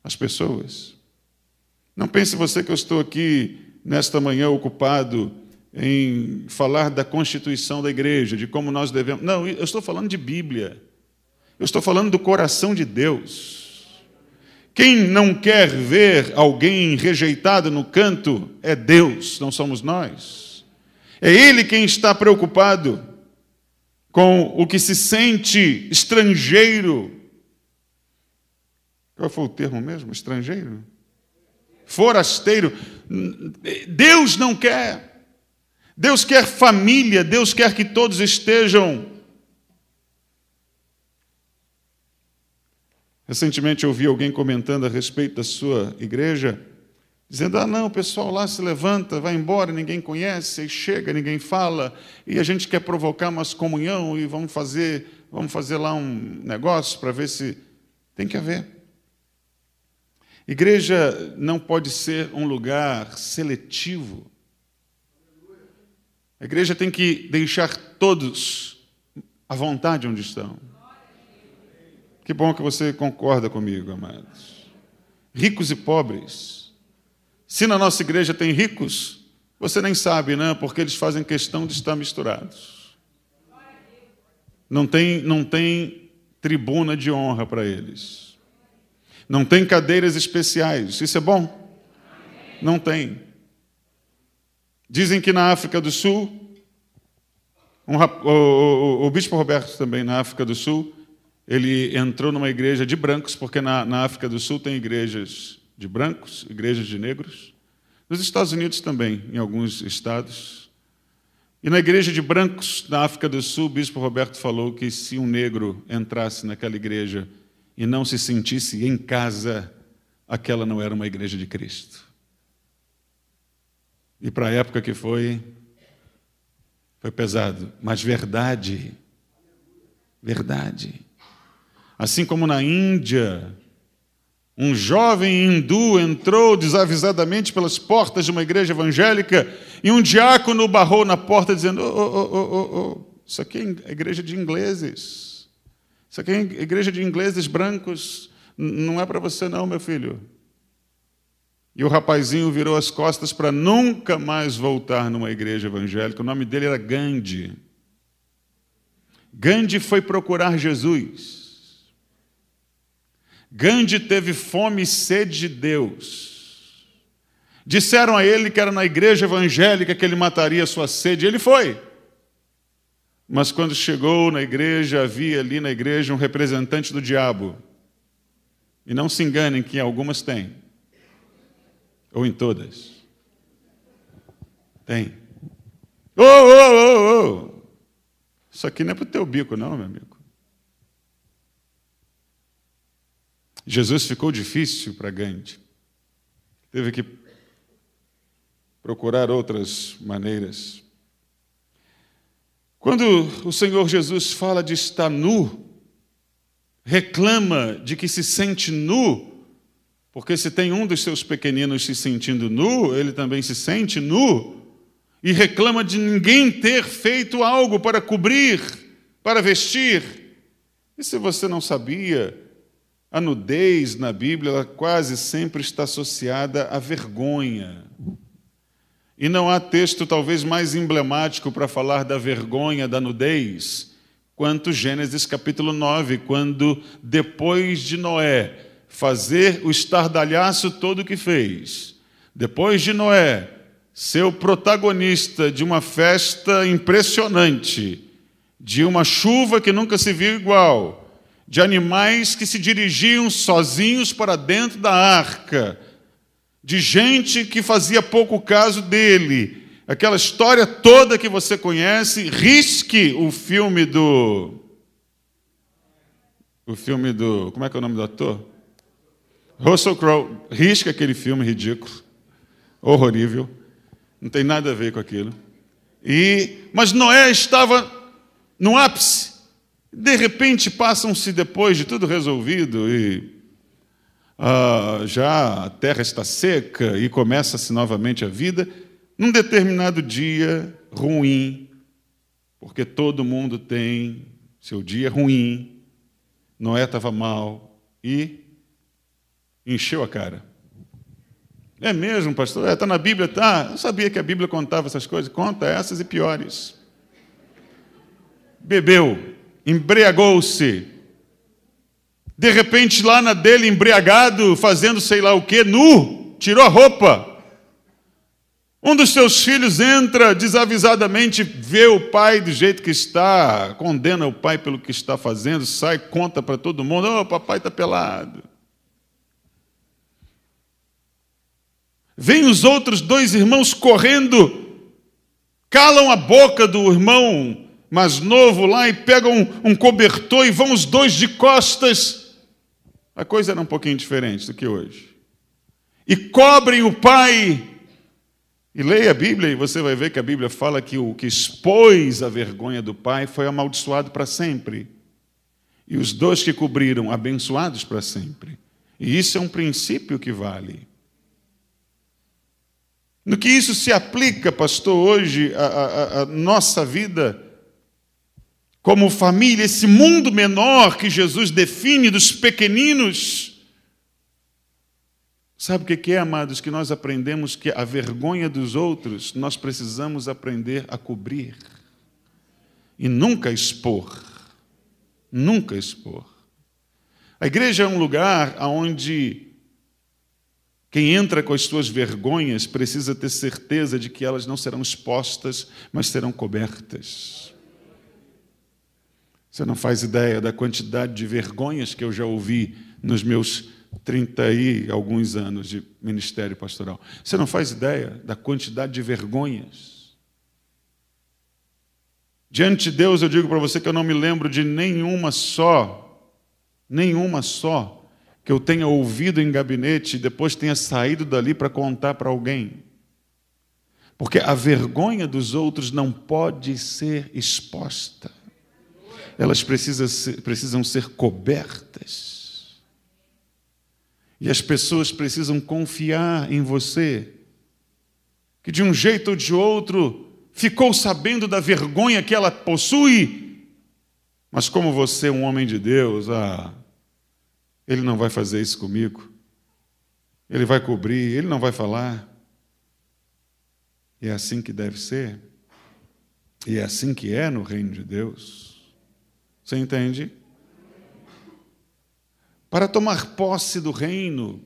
às pessoas. Não pense você que eu estou aqui, nesta manhã, ocupado em falar da constituição da igreja, de como nós devemos... Não, eu estou falando de Bíblia. Eu estou falando do coração de Deus. Quem não quer ver alguém rejeitado no canto é Deus, não somos nós. É Ele quem está preocupado com o que se sente estrangeiro. Qual foi o termo mesmo? Estrangeiro? Forasteiro. Deus não quer. Deus quer família, Deus quer que todos estejam. Recentemente eu ouvi alguém comentando a respeito da sua igreja, dizendo, não, o pessoal lá se levanta, vai embora, ninguém conhece, e chega, ninguém fala, e a gente quer provocar umas comunhão e vamos fazer lá um negócio para ver se... Tem que haver. Igreja não pode ser um lugar seletivo. A igreja tem que deixar todos à vontade onde estão. Que bom que você concorda comigo, amados. Ricos e pobres. Se na nossa igreja tem ricos, você nem sabe, né? Porque eles fazem questão de estar misturados. Não tem tribuna de honra para eles. Não tem cadeiras especiais. Isso é bom? Não tem. Dizem que na África do Sul, o bispo Roberto também na África do Sul, ele entrou numa igreja de brancos, porque na África do Sul tem igrejas de brancos, igrejas de negros. Nos Estados Unidos também, em alguns estados. E na igreja de brancos, na África do Sul, o bispo Roberto falou que se um negro entrasse naquela igreja e não se sentisse em casa, aquela não era uma igreja de Cristo. E para a época que foi pesado. Mas verdade. Assim como na Índia, um jovem hindu entrou desavisadamente pelas portas de uma igreja evangélica e um diácono barrou na porta dizendo, isso aqui é igreja de ingleses. Isso aqui é igreja de ingleses brancos. Não é para você não, meu filho. E o rapazinho virou as costas para nunca mais voltar numa igreja evangélica. O nome dele era Gandhi. Gandhi foi procurar Jesus. Gandhi teve fome e sede de Deus. Disseram a ele que era na igreja evangélica que ele mataria a sua sede. Ele foi. Mas quando chegou na igreja, havia ali na igreja um representante do diabo. E não se enganem que algumas têm. Ou em todas. Tem. Ô, ô, ô, ô! Isso aqui não é para o teu bico, não, meu amigo. Jesus ficou difícil para Gandhi. Teve que procurar outras maneiras. Quando o Senhor Jesus fala de estar nu, reclama de que se sente nu, porque se tem um dos seus pequeninos se sentindo nu, ele também se sente nu, e reclama de ninguém ter feito algo para cobrir, para vestir. E se você não sabia, a nudez na Bíblia ela quase sempre está associada à vergonha. E não há texto talvez mais emblemático para falar da vergonha da nudez quanto Gênesis capítulo 9, quando depois de Noé fazer o estardalhaço todo que fez, depois de Noé ser o protagonista de uma festa impressionante, de uma chuva que nunca se viu igual, de animais que se dirigiam sozinhos para dentro da arca, de gente que fazia pouco caso dele, aquela história toda que você conhece. Risque o filme do... Como é que é o nome do ator? Russell Crowe. Risque aquele filme ridículo, horrível, não tem nada a ver com aquilo. Mas Noé estava no ápice. De repente, passam-se, depois de tudo resolvido, e já a terra está seca e começa-se novamente a vida, num determinado dia ruim, porque todo mundo tem seu dia ruim, Noé estava mal e encheu a cara. É mesmo, pastor? Está na Bíblia? Tá. Eu sabia que a Bíblia contava essas coisas. Conta essas e piores. Bebeu, embriagou-se. De repente, lá na dele, embriagado, fazendo sei lá o quê, nu, tirou a roupa. Um dos seus filhos entra desavisadamente, vê o pai do jeito que está, condena o pai pelo que está fazendo, sai, conta para todo mundo: "Oh, papai está pelado." Vêm os outros dois irmãos correndo, calam a boca do irmão mais novo lá e pegam um cobertor e vão os dois de costas. A coisa era um pouquinho diferente do que hoje. E cobrem o pai. E leia a Bíblia e você vai ver que a Bíblia fala que o que expôs a vergonha do pai foi amaldiçoado para sempre. E os dois que cobriram, abençoados para sempre. E isso é um princípio que vale. No que isso se aplica, pastor, hoje, a nossa vida, como família, esse mundo menor que Jesus define dos pequeninos. Sabe o que é, amados? Que nós aprendemos que a vergonha dos outros, nós precisamos aprender a cobrir. E nunca expor. Nunca expor. A igreja é um lugar onde quem entra com as suas vergonhas precisa ter certeza de que elas não serão expostas, mas serão cobertas. Você não faz ideia da quantidade de vergonhas que eu já ouvi nos meus 30 e alguns anos de ministério pastoral. Você não faz ideia da quantidade de vergonhas. Diante de Deus, eu digo para você que eu não me lembro de nenhuma só, que eu tenha ouvido em gabinete e depois tenha saído dali para contar para alguém. Porque a vergonha dos outros não pode ser exposta. Elas precisam ser cobertas. E as pessoas precisam confiar em você, que de um jeito ou de outro ficou sabendo da vergonha que ela possui, mas como você é um homem de Deus, ele não vai fazer isso comigo, ele vai cobrir, ele não vai falar. E é assim que deve ser, e é assim que é no reino de Deus. Você entende? Para tomar posse do reino,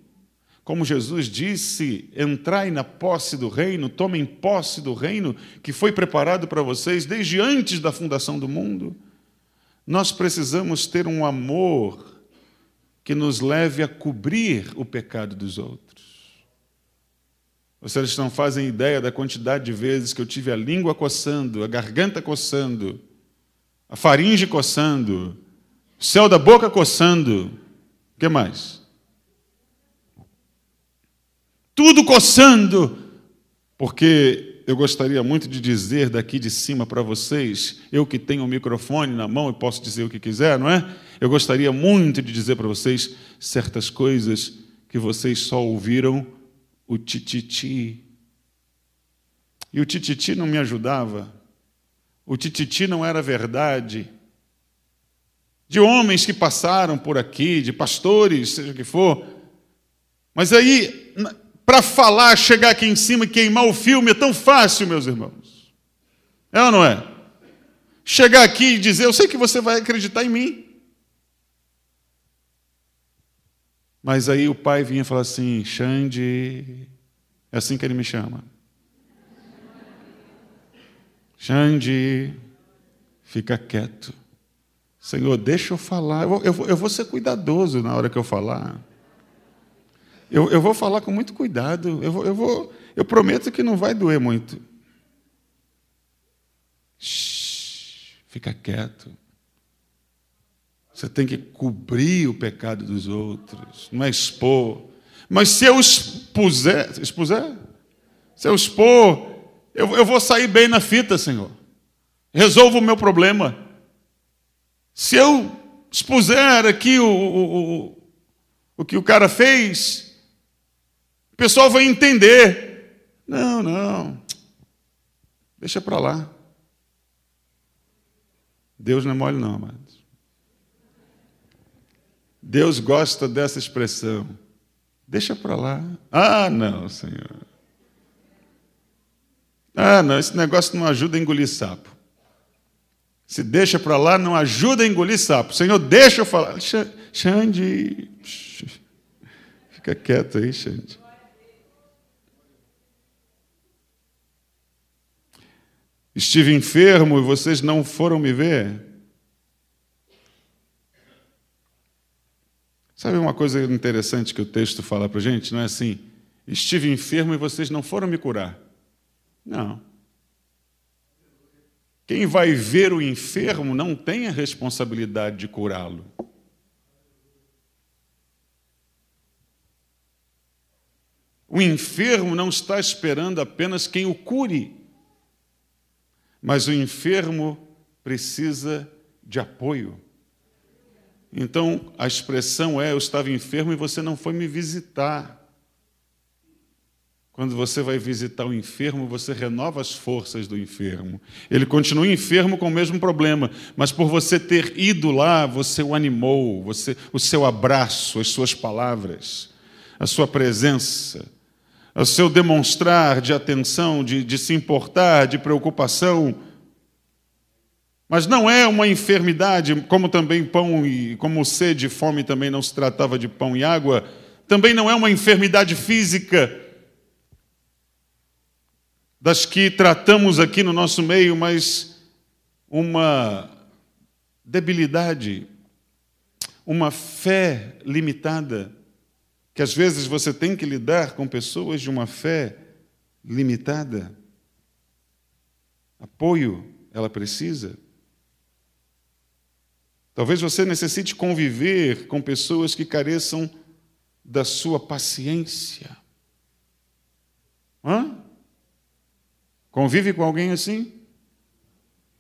como Jesus disse, entrai na posse do reino, tomem posse do reino que foi preparado para vocês desde antes da fundação do mundo. Nós precisamos ter um amor que nos leve a cobrir o pecado dos outros. Vocês não fazem ideia da quantidade de vezes que eu tive a língua coçando, a garganta coçando, a faringe coçando, o céu da boca coçando. O que mais? Tudo coçando, porque eu gostaria muito de dizer daqui de cima para vocês, eu que tenho o microfone na mão e posso dizer o que quiser, não é? Eu gostaria muito de dizer para vocês certas coisas que vocês só ouviram o tititi. E o tititi não me ajudava. O tititi não era verdade. De homens que passaram por aqui, de pastores, seja o que for. Mas aí, para falar, chegar aqui em cima e queimar o filme é tão fácil, meus irmãos. É ou não é? Chegar aqui e dizer, eu sei que você vai acreditar em mim. Mas aí o pai vinha e falava assim, Xande, é assim que ele me chama. Xande, fica quieto. Senhor, deixa eu falar. Eu vou ser cuidadoso na hora que eu falar. Eu vou falar com muito cuidado. Eu prometo que não vai doer muito. Shhh, fica quieto. Você tem que cobrir o pecado dos outros, não é expor. Mas se eu expuser, se eu expor, eu vou sair bem na fita, Senhor. Resolvo o meu problema. Se eu expuser aqui o que o cara fez, o pessoal vai entender. Não. Deixa para lá. Deus não é mole não, amados. Deus gosta dessa expressão. Deixa para lá. Ah, não, Senhor. Ah, não, esse negócio não ajuda a engolir sapo. Se deixa para lá, não ajuda a engolir sapo. Senhor, deixa eu falar. Xande. Fica quieto aí, Xande. Estive enfermo e vocês não foram me ver. Sabe uma coisa interessante que o texto fala para a gente? Não é assim, estive enfermo e vocês não foram me curar. Não. Quem vai ver o enfermo não tem a responsabilidade de curá-lo. O enfermo não está esperando apenas quem o cure, mas o enfermo precisa de apoio. Então, a expressão é, eu estava enfermo e você não foi me visitar. Quando você vai visitar o enfermo, você renova as forças do enfermo. Ele continua enfermo com o mesmo problema, mas por você ter ido lá, você o animou, o seu abraço, as suas palavras, a sua presença, o seu demonstrar de atenção, de se importar, de preocupação. Mas não é uma enfermidade, como também pão e como sede e fome também não se tratava de pão e água, também não é uma enfermidade física das que tratamos aqui no nosso meio, mas uma debilidade, uma fé limitada, que às vezes você tem que lidar com pessoas de uma fé limitada. Apoio ela precisa. Talvez você necessite conviver com pessoas que careçam da sua paciência. Convive com alguém assim?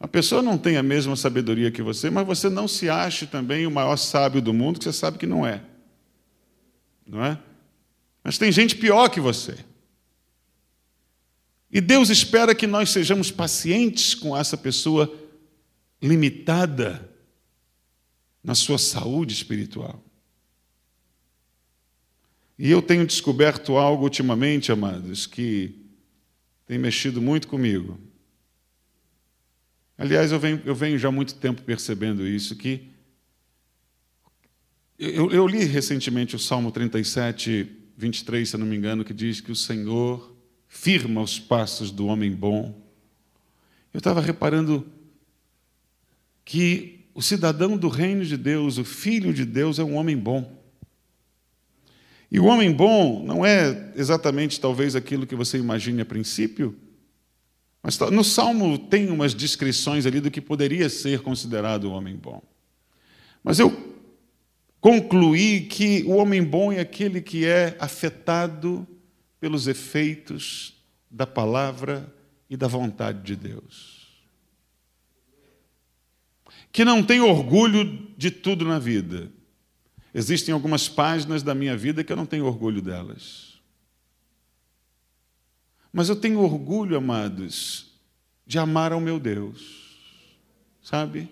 A pessoa não tem a mesma sabedoria que você, mas você não se ache também o maior sábio do mundo, que você sabe que não é. Não é? Mas tem gente pior que você. E Deus espera que nós sejamos pacientes com essa pessoa limitada na sua saúde espiritual. E eu tenho descoberto algo ultimamente, amados, que tem mexido muito comigo. Aliás, eu venho já há muito tempo percebendo isso, que eu li recentemente o Salmo 37, 23, se não me engano, que diz que o Senhor firma os passos do homem bom. Eu estava reparando que o cidadão do reino de Deus, o filho de Deus, é um homem bom. E o homem bom não é exatamente talvez aquilo que você imagine a princípio, mas no Salmo tem umas descrições ali do que poderia ser considerado o homem bom. Mas eu concluí que o homem bom é aquele que é afetado pelos efeitos da palavra e da vontade de Deus. Que não tem orgulho de tudo na vida. Existem algumas páginas da minha vida que eu não tenho orgulho delas. Mas eu tenho orgulho, amados, de amar ao meu Deus. Sabe?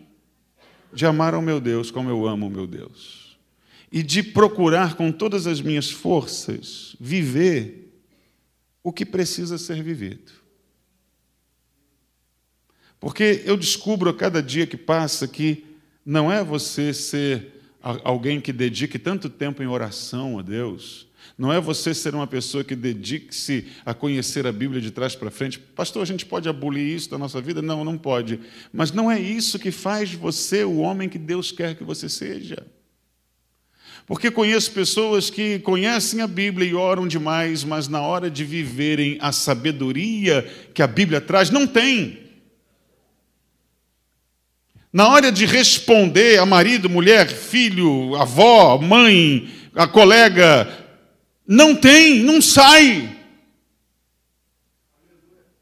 De amar ao meu Deus como eu amo o meu Deus. E de procurar com todas as minhas forças viver o que precisa ser vivido. Porque eu descubro a cada dia que passa que não é você ser alguém que dedique tanto tempo em oração a Deus, não é você ser uma pessoa que dedique-se a conhecer a Bíblia de trás para frente. Pastor, a gente pode abolir isso da nossa vida? Não, não pode. Mas não é isso que faz você o homem que Deus quer que você seja. Porque conheço pessoas que conhecem a Bíblia e oram demais, mas na hora de viverem a sabedoria que a Bíblia traz, não tem. Na hora de responder a marido, mulher, filho, avó, mãe, a colega, não tem, não sai.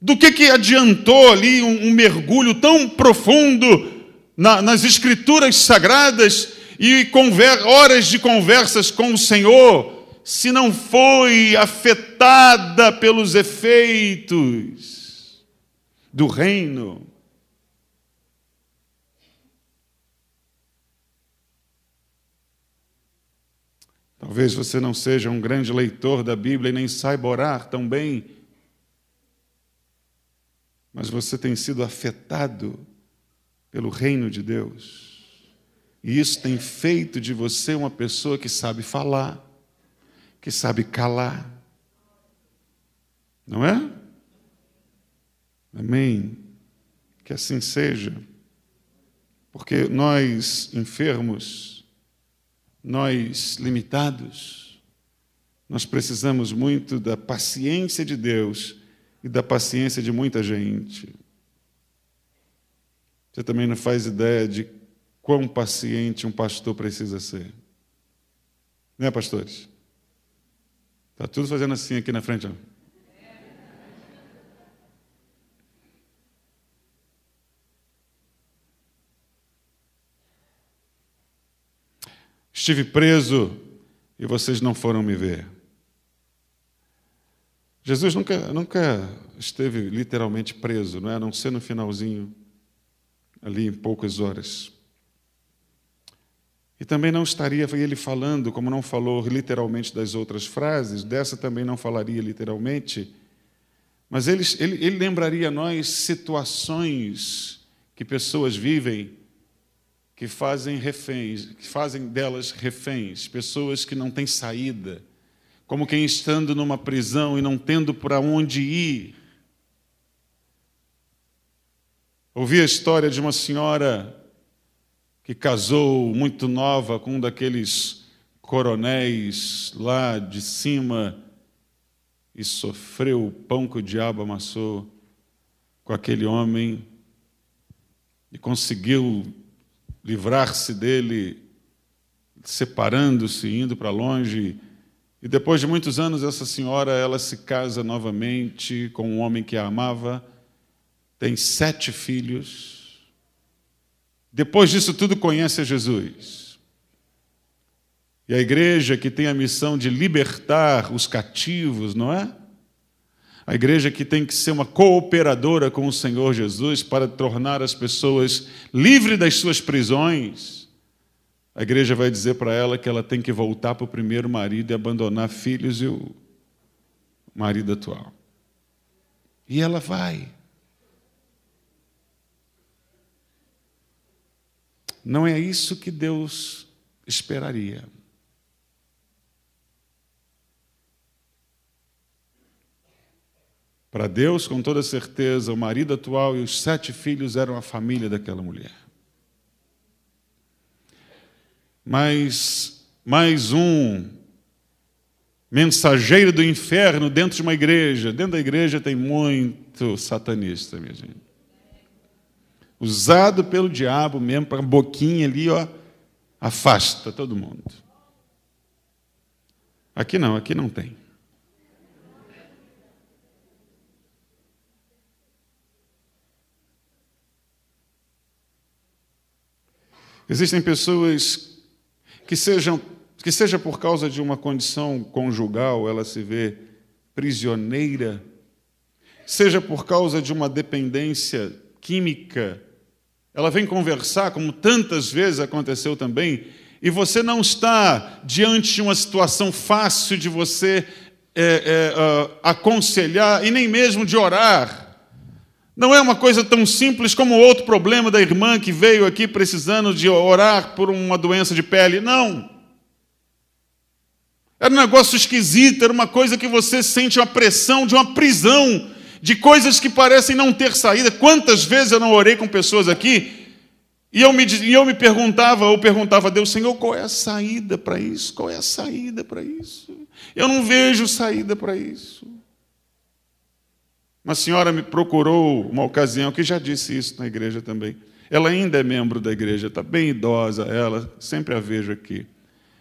Do que adiantou ali um mergulho tão profundo nas Escrituras Sagradas e horas de conversas com o Senhor, se não foi afetada pelos efeitos do reino? Talvez você não seja um grande leitor da Bíblia e nem saiba orar tão bem, mas você tem sido afetado pelo reino de Deus. E isso tem feito de você uma pessoa que sabe falar, que sabe calar. Não é? Amém? Que assim seja. Porque nós, enfermos, nós, limitados, nós precisamos muito da paciência de Deus e da paciência de muita gente. Você também não faz ideia de quão paciente um pastor precisa ser. Né, pastores? Está tudo fazendo assim aqui na frente, ó. Estive preso e vocês não foram me ver. Jesus nunca esteve literalmente preso, não é? A não ser no finalzinho, ali em poucas horas. E também não estaria ele falando, como não falou literalmente das outras frases, dessa também não falaria literalmente, mas ele lembraria a nós situações que pessoas vivem que fazem reféns, que fazem delas reféns, pessoas que não têm saída, como quem estando numa prisão e não tendo para onde ir. Ouvi a história de uma senhora que casou muito nova com um daqueles coronéis lá de cima e sofreu o pão que o diabo amassou com aquele homem e conseguiu livrar-se dele, separando-se, indo para longe. E depois de muitos anos, essa senhora, ela se casa novamente com um homem que a amava, tem 7 filhos. Depois disso tudo, conhece a Jesus. E a igreja que tem a missão de libertar os cativos, não é? A igreja que tem que ser uma cooperadora com o Senhor Jesus para tornar as pessoas livres das suas prisões. A igreja vai dizer para ela que ela tem que voltar para o primeiro marido e abandonar filhos e o marido atual. E ela vai. Não é isso que Deus esperaria. Para Deus, com toda certeza, o marido atual e os 7 filhos eram a família daquela mulher. Mas mais um mensageiro do inferno dentro de uma igreja. Dentro da igreja tem muito satanista, minha gente. Usado pelo diabo mesmo, para a boquinha ali, ó, afasta todo mundo. Aqui não tem. Existem pessoas que seja por causa de uma condição conjugal, ela se vê prisioneira, seja por causa de uma dependência química, ela vem conversar, como tantas vezes aconteceu também, e você não está diante de uma situação fácil de você aconselhar e nem mesmo de orar. Não é uma coisa tão simples como o outro problema da irmã que veio aqui precisando de orar por uma doença de pele. Não. Era um negócio esquisito, era uma coisa que você sente uma pressão de uma prisão, de coisas que parecem não ter saída. Quantas vezes eu não orei com pessoas aqui e eu me perguntava a Deus, Senhor, qual é a saída para isso? Qual é a saída para isso? Eu não vejo saída para isso. Uma senhora me procurou uma ocasião, que já disse isso na igreja também. Ela ainda é membro da igreja, está bem idosa, ela, sempre a vejo aqui.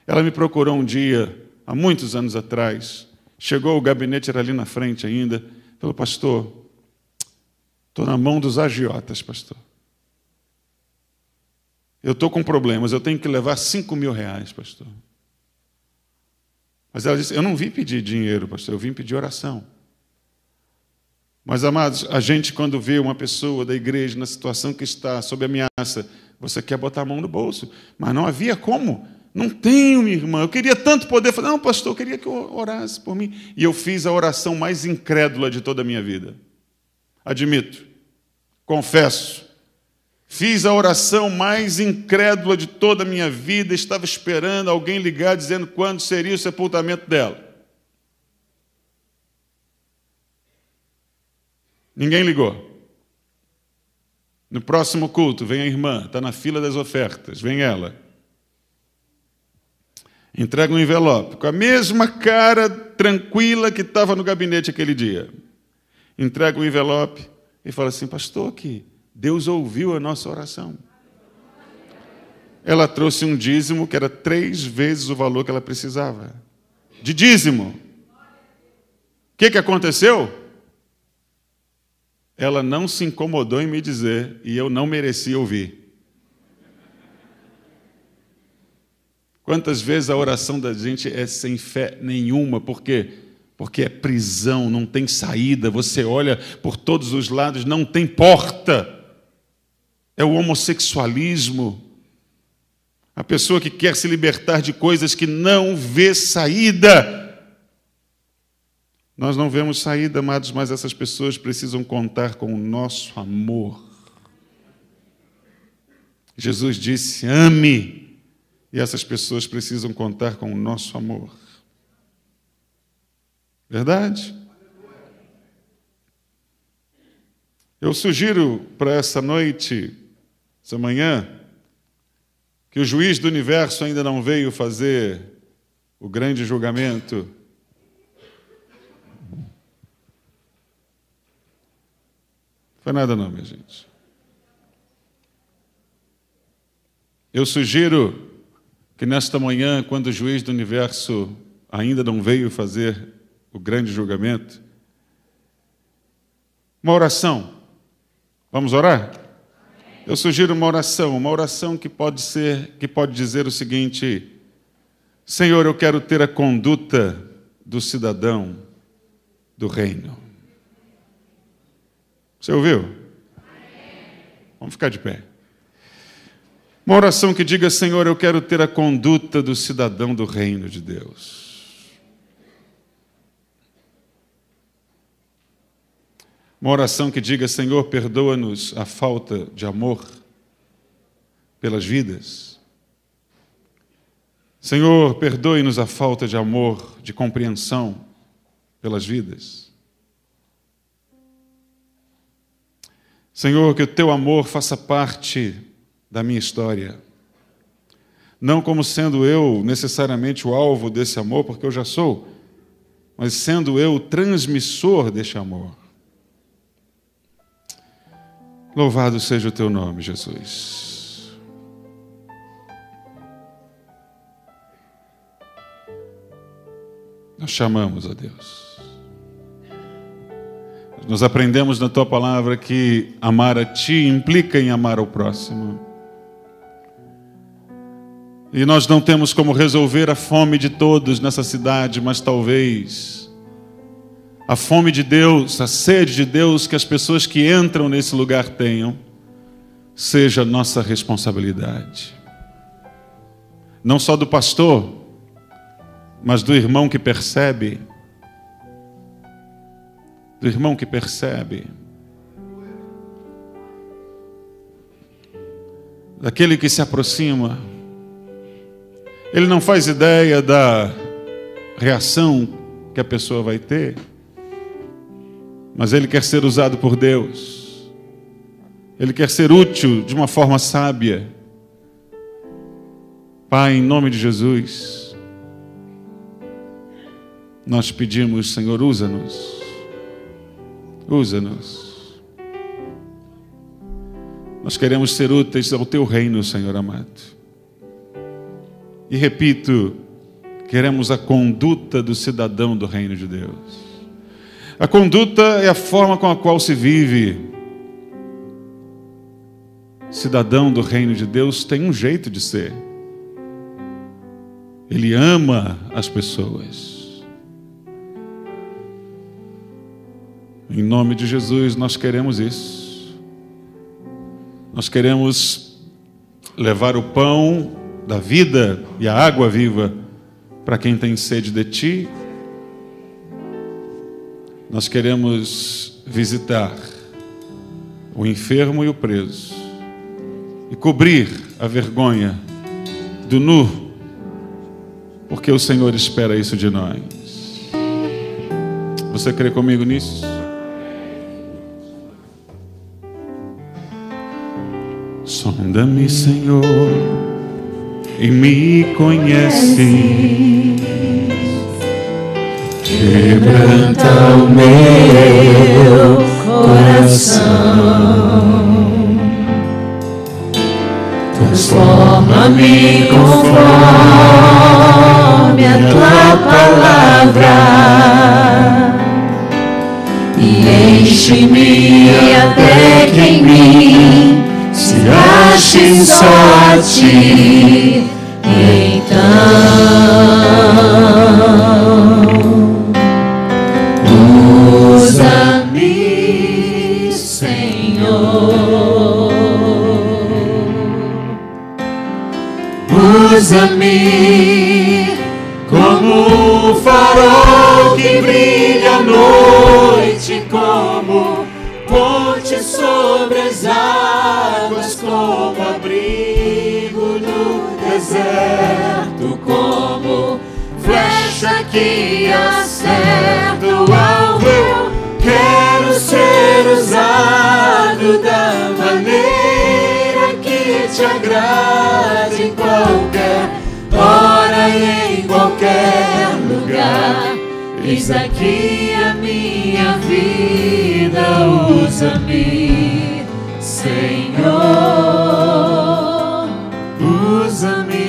Ela me procurou um dia, há muitos anos atrás, chegou, o gabinete era ali na frente ainda, falou, pastor, estou na mão dos agiotas, pastor. Eu estou com problemas, eu tenho que levar 5 mil reais, pastor. Mas ela disse, eu não vim pedir dinheiro, pastor, eu vim pedir oração. Mas, amados, a gente quando vê uma pessoa da igreja na situação que está, sob ameaça, você quer botar a mão no bolso, mas não havia como. Não tenho, minha irmã, eu queria tanto poder falar, não, pastor, eu queria que eu orasse por mim. E eu fiz a oração mais incrédula de toda a minha vida. Admito, confesso. Fiz a oração mais incrédula de toda a minha vida, estava esperando alguém ligar dizendo quando seria o sepultamento dela. Ninguém ligou. No próximo culto, vem a irmã, está na fila das ofertas, vem ela. Entrega um envelope, com a mesma cara tranquila que estava no gabinete aquele dia. Entrega o envelope e fala assim, pastor, que Deus ouviu a nossa oração. Ela trouxe um dízimo que era 3 vezes o valor que ela precisava. De dízimo. O que aconteceu? Ela não se incomodou em me dizer, e eu não merecia ouvir. Quantas vezes a oração da gente é sem fé nenhuma, por quê? Porque é prisão, não tem saída, você olha por todos os lados, não tem porta. É o homossexualismo, a pessoa que quer se libertar de coisas que não vê saída. Nós não vemos saída, amados, mas essas pessoas precisam contar com o nosso amor. Jesus disse, ame, e essas pessoas precisam contar com o nosso amor. Verdade? Eu sugiro para essa noite, essa manhã, que o juiz do universo ainda não veio fazer o grande julgamento. Foi nada não, minha gente. Eu sugiro que nesta manhã, quando o juiz do universo ainda não veio fazer o grande julgamento, uma oração. Vamos orar? Eu sugiro uma oração que pode dizer o seguinte: Senhor, eu quero ter a conduta do cidadão do reino. Você ouviu? Vamos ficar de pé. Uma oração que diga, Senhor, eu quero ter a conduta do cidadão do reino de Deus. Uma oração que diga, Senhor, perdoa-nos a falta de amor pelas vidas. Senhor, perdoe-nos a falta de amor, de compreensão pelas vidas. Senhor, que o Teu amor faça parte da minha história. Não como sendo eu necessariamente o alvo desse amor, porque eu já sou, mas sendo eu o transmissor deste amor. Louvado seja o teu nome, Jesus. Nós chamamos a Deus. Nós aprendemos na tua palavra que amar a ti implica em amar ao próximo. E nós não temos como resolver a fome de todos nessa cidade, mas talvez a fome de Deus, a sede de Deus que as pessoas que entram nesse lugar tenham, seja nossa responsabilidade. Não só do pastor, mas do irmão que percebe. Do irmão que percebe. Daquele que se aproxima. Ele não faz ideia da reação que a pessoa vai ter, mas ele quer ser usado por Deus. Ele quer ser útil de uma forma sábia. Pai, em nome de Jesus, nós pedimos, Senhor, usa-nos. Usa-nos. Nós queremos ser úteis ao teu reino, Senhor amado. E repito, queremos a conduta do cidadão do reino de Deus. A conduta é a forma com a qual se vive. Cidadão do reino de Deus tem um jeito de ser. Ele ama as pessoas. Em nome de Jesus, nós queremos isso. Nós queremos levar o pão da vida e a água viva para quem tem sede de ti. Nós queremos visitar o enfermo e o preso e cobrir a vergonha do nu, porque o Senhor espera isso de nós. Você crê comigo nisso? Sonda-me, Senhor, e me conhece. Quebranta o meu coração, transforma-me conforme a tua palavra e enche-me até que em mim se ache só a ti. Então usa-me, Senhor, usa-me como um farol que brilha à noite, como ponte sobre as águas, como abrigo no deserto, como flecha que acerta o alvo. Eu quero ser usado da maneira que te agrade, em qualquer hora e em qualquer lugar. Eis aqui a minha vida, usa-me, Senhor, usa-me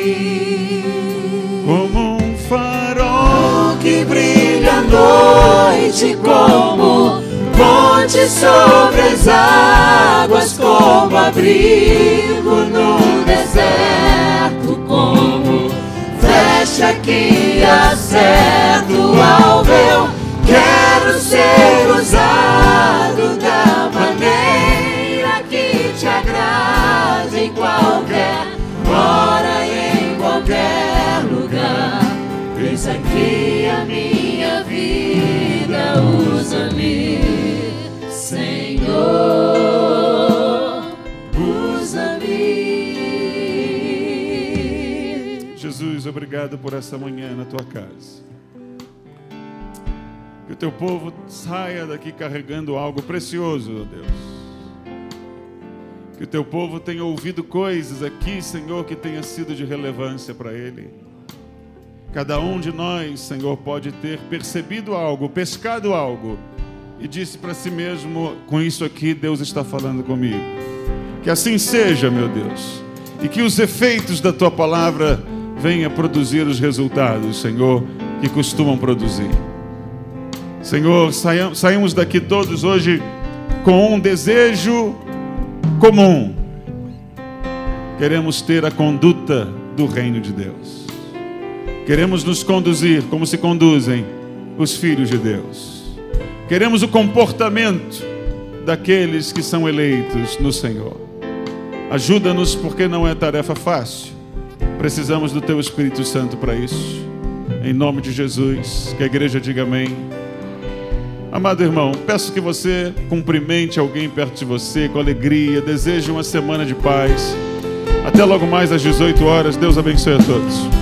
Como um farol que brilha à noite, como ponte sobre as águas, como abrigo no deserto, como flecha que acerta o alvo. Eu quero ser usado da maneira que te agrade, em qualquer hora e em qualquer lugar. Eis aqui a minha vida, usa-me, Senhor, usa-me. Jesus, obrigado por essa manhã na tua casa. Que o teu povo saia daqui carregando algo precioso, ó Deus. Que o teu povo tenha ouvido coisas aqui, Senhor, que tenha sido de relevância para ele. Cada um de nós, Senhor, pode ter percebido algo, pescado algo, e disse para si mesmo: com isso aqui Deus está falando comigo. Que assim seja, meu Deus, e que os efeitos da Tua palavra venham produzir os resultados, Senhor, que costumam produzir. Senhor, saímos daqui todos hoje com um desejo comum. Queremos ter a conduta do reino de Deus. Queremos nos conduzir como se conduzem os filhos de Deus. Queremos o comportamento daqueles que são eleitos no Senhor. Ajuda-nos, porque não é tarefa fácil. Precisamos do Teu Espírito Santo para isso. Em nome de Jesus, que a igreja diga amém. Amado irmão, peço que você cumprimente alguém perto de você com alegria. Deseje uma semana de paz. Até logo mais às 18 horas. Deus abençoe a todos.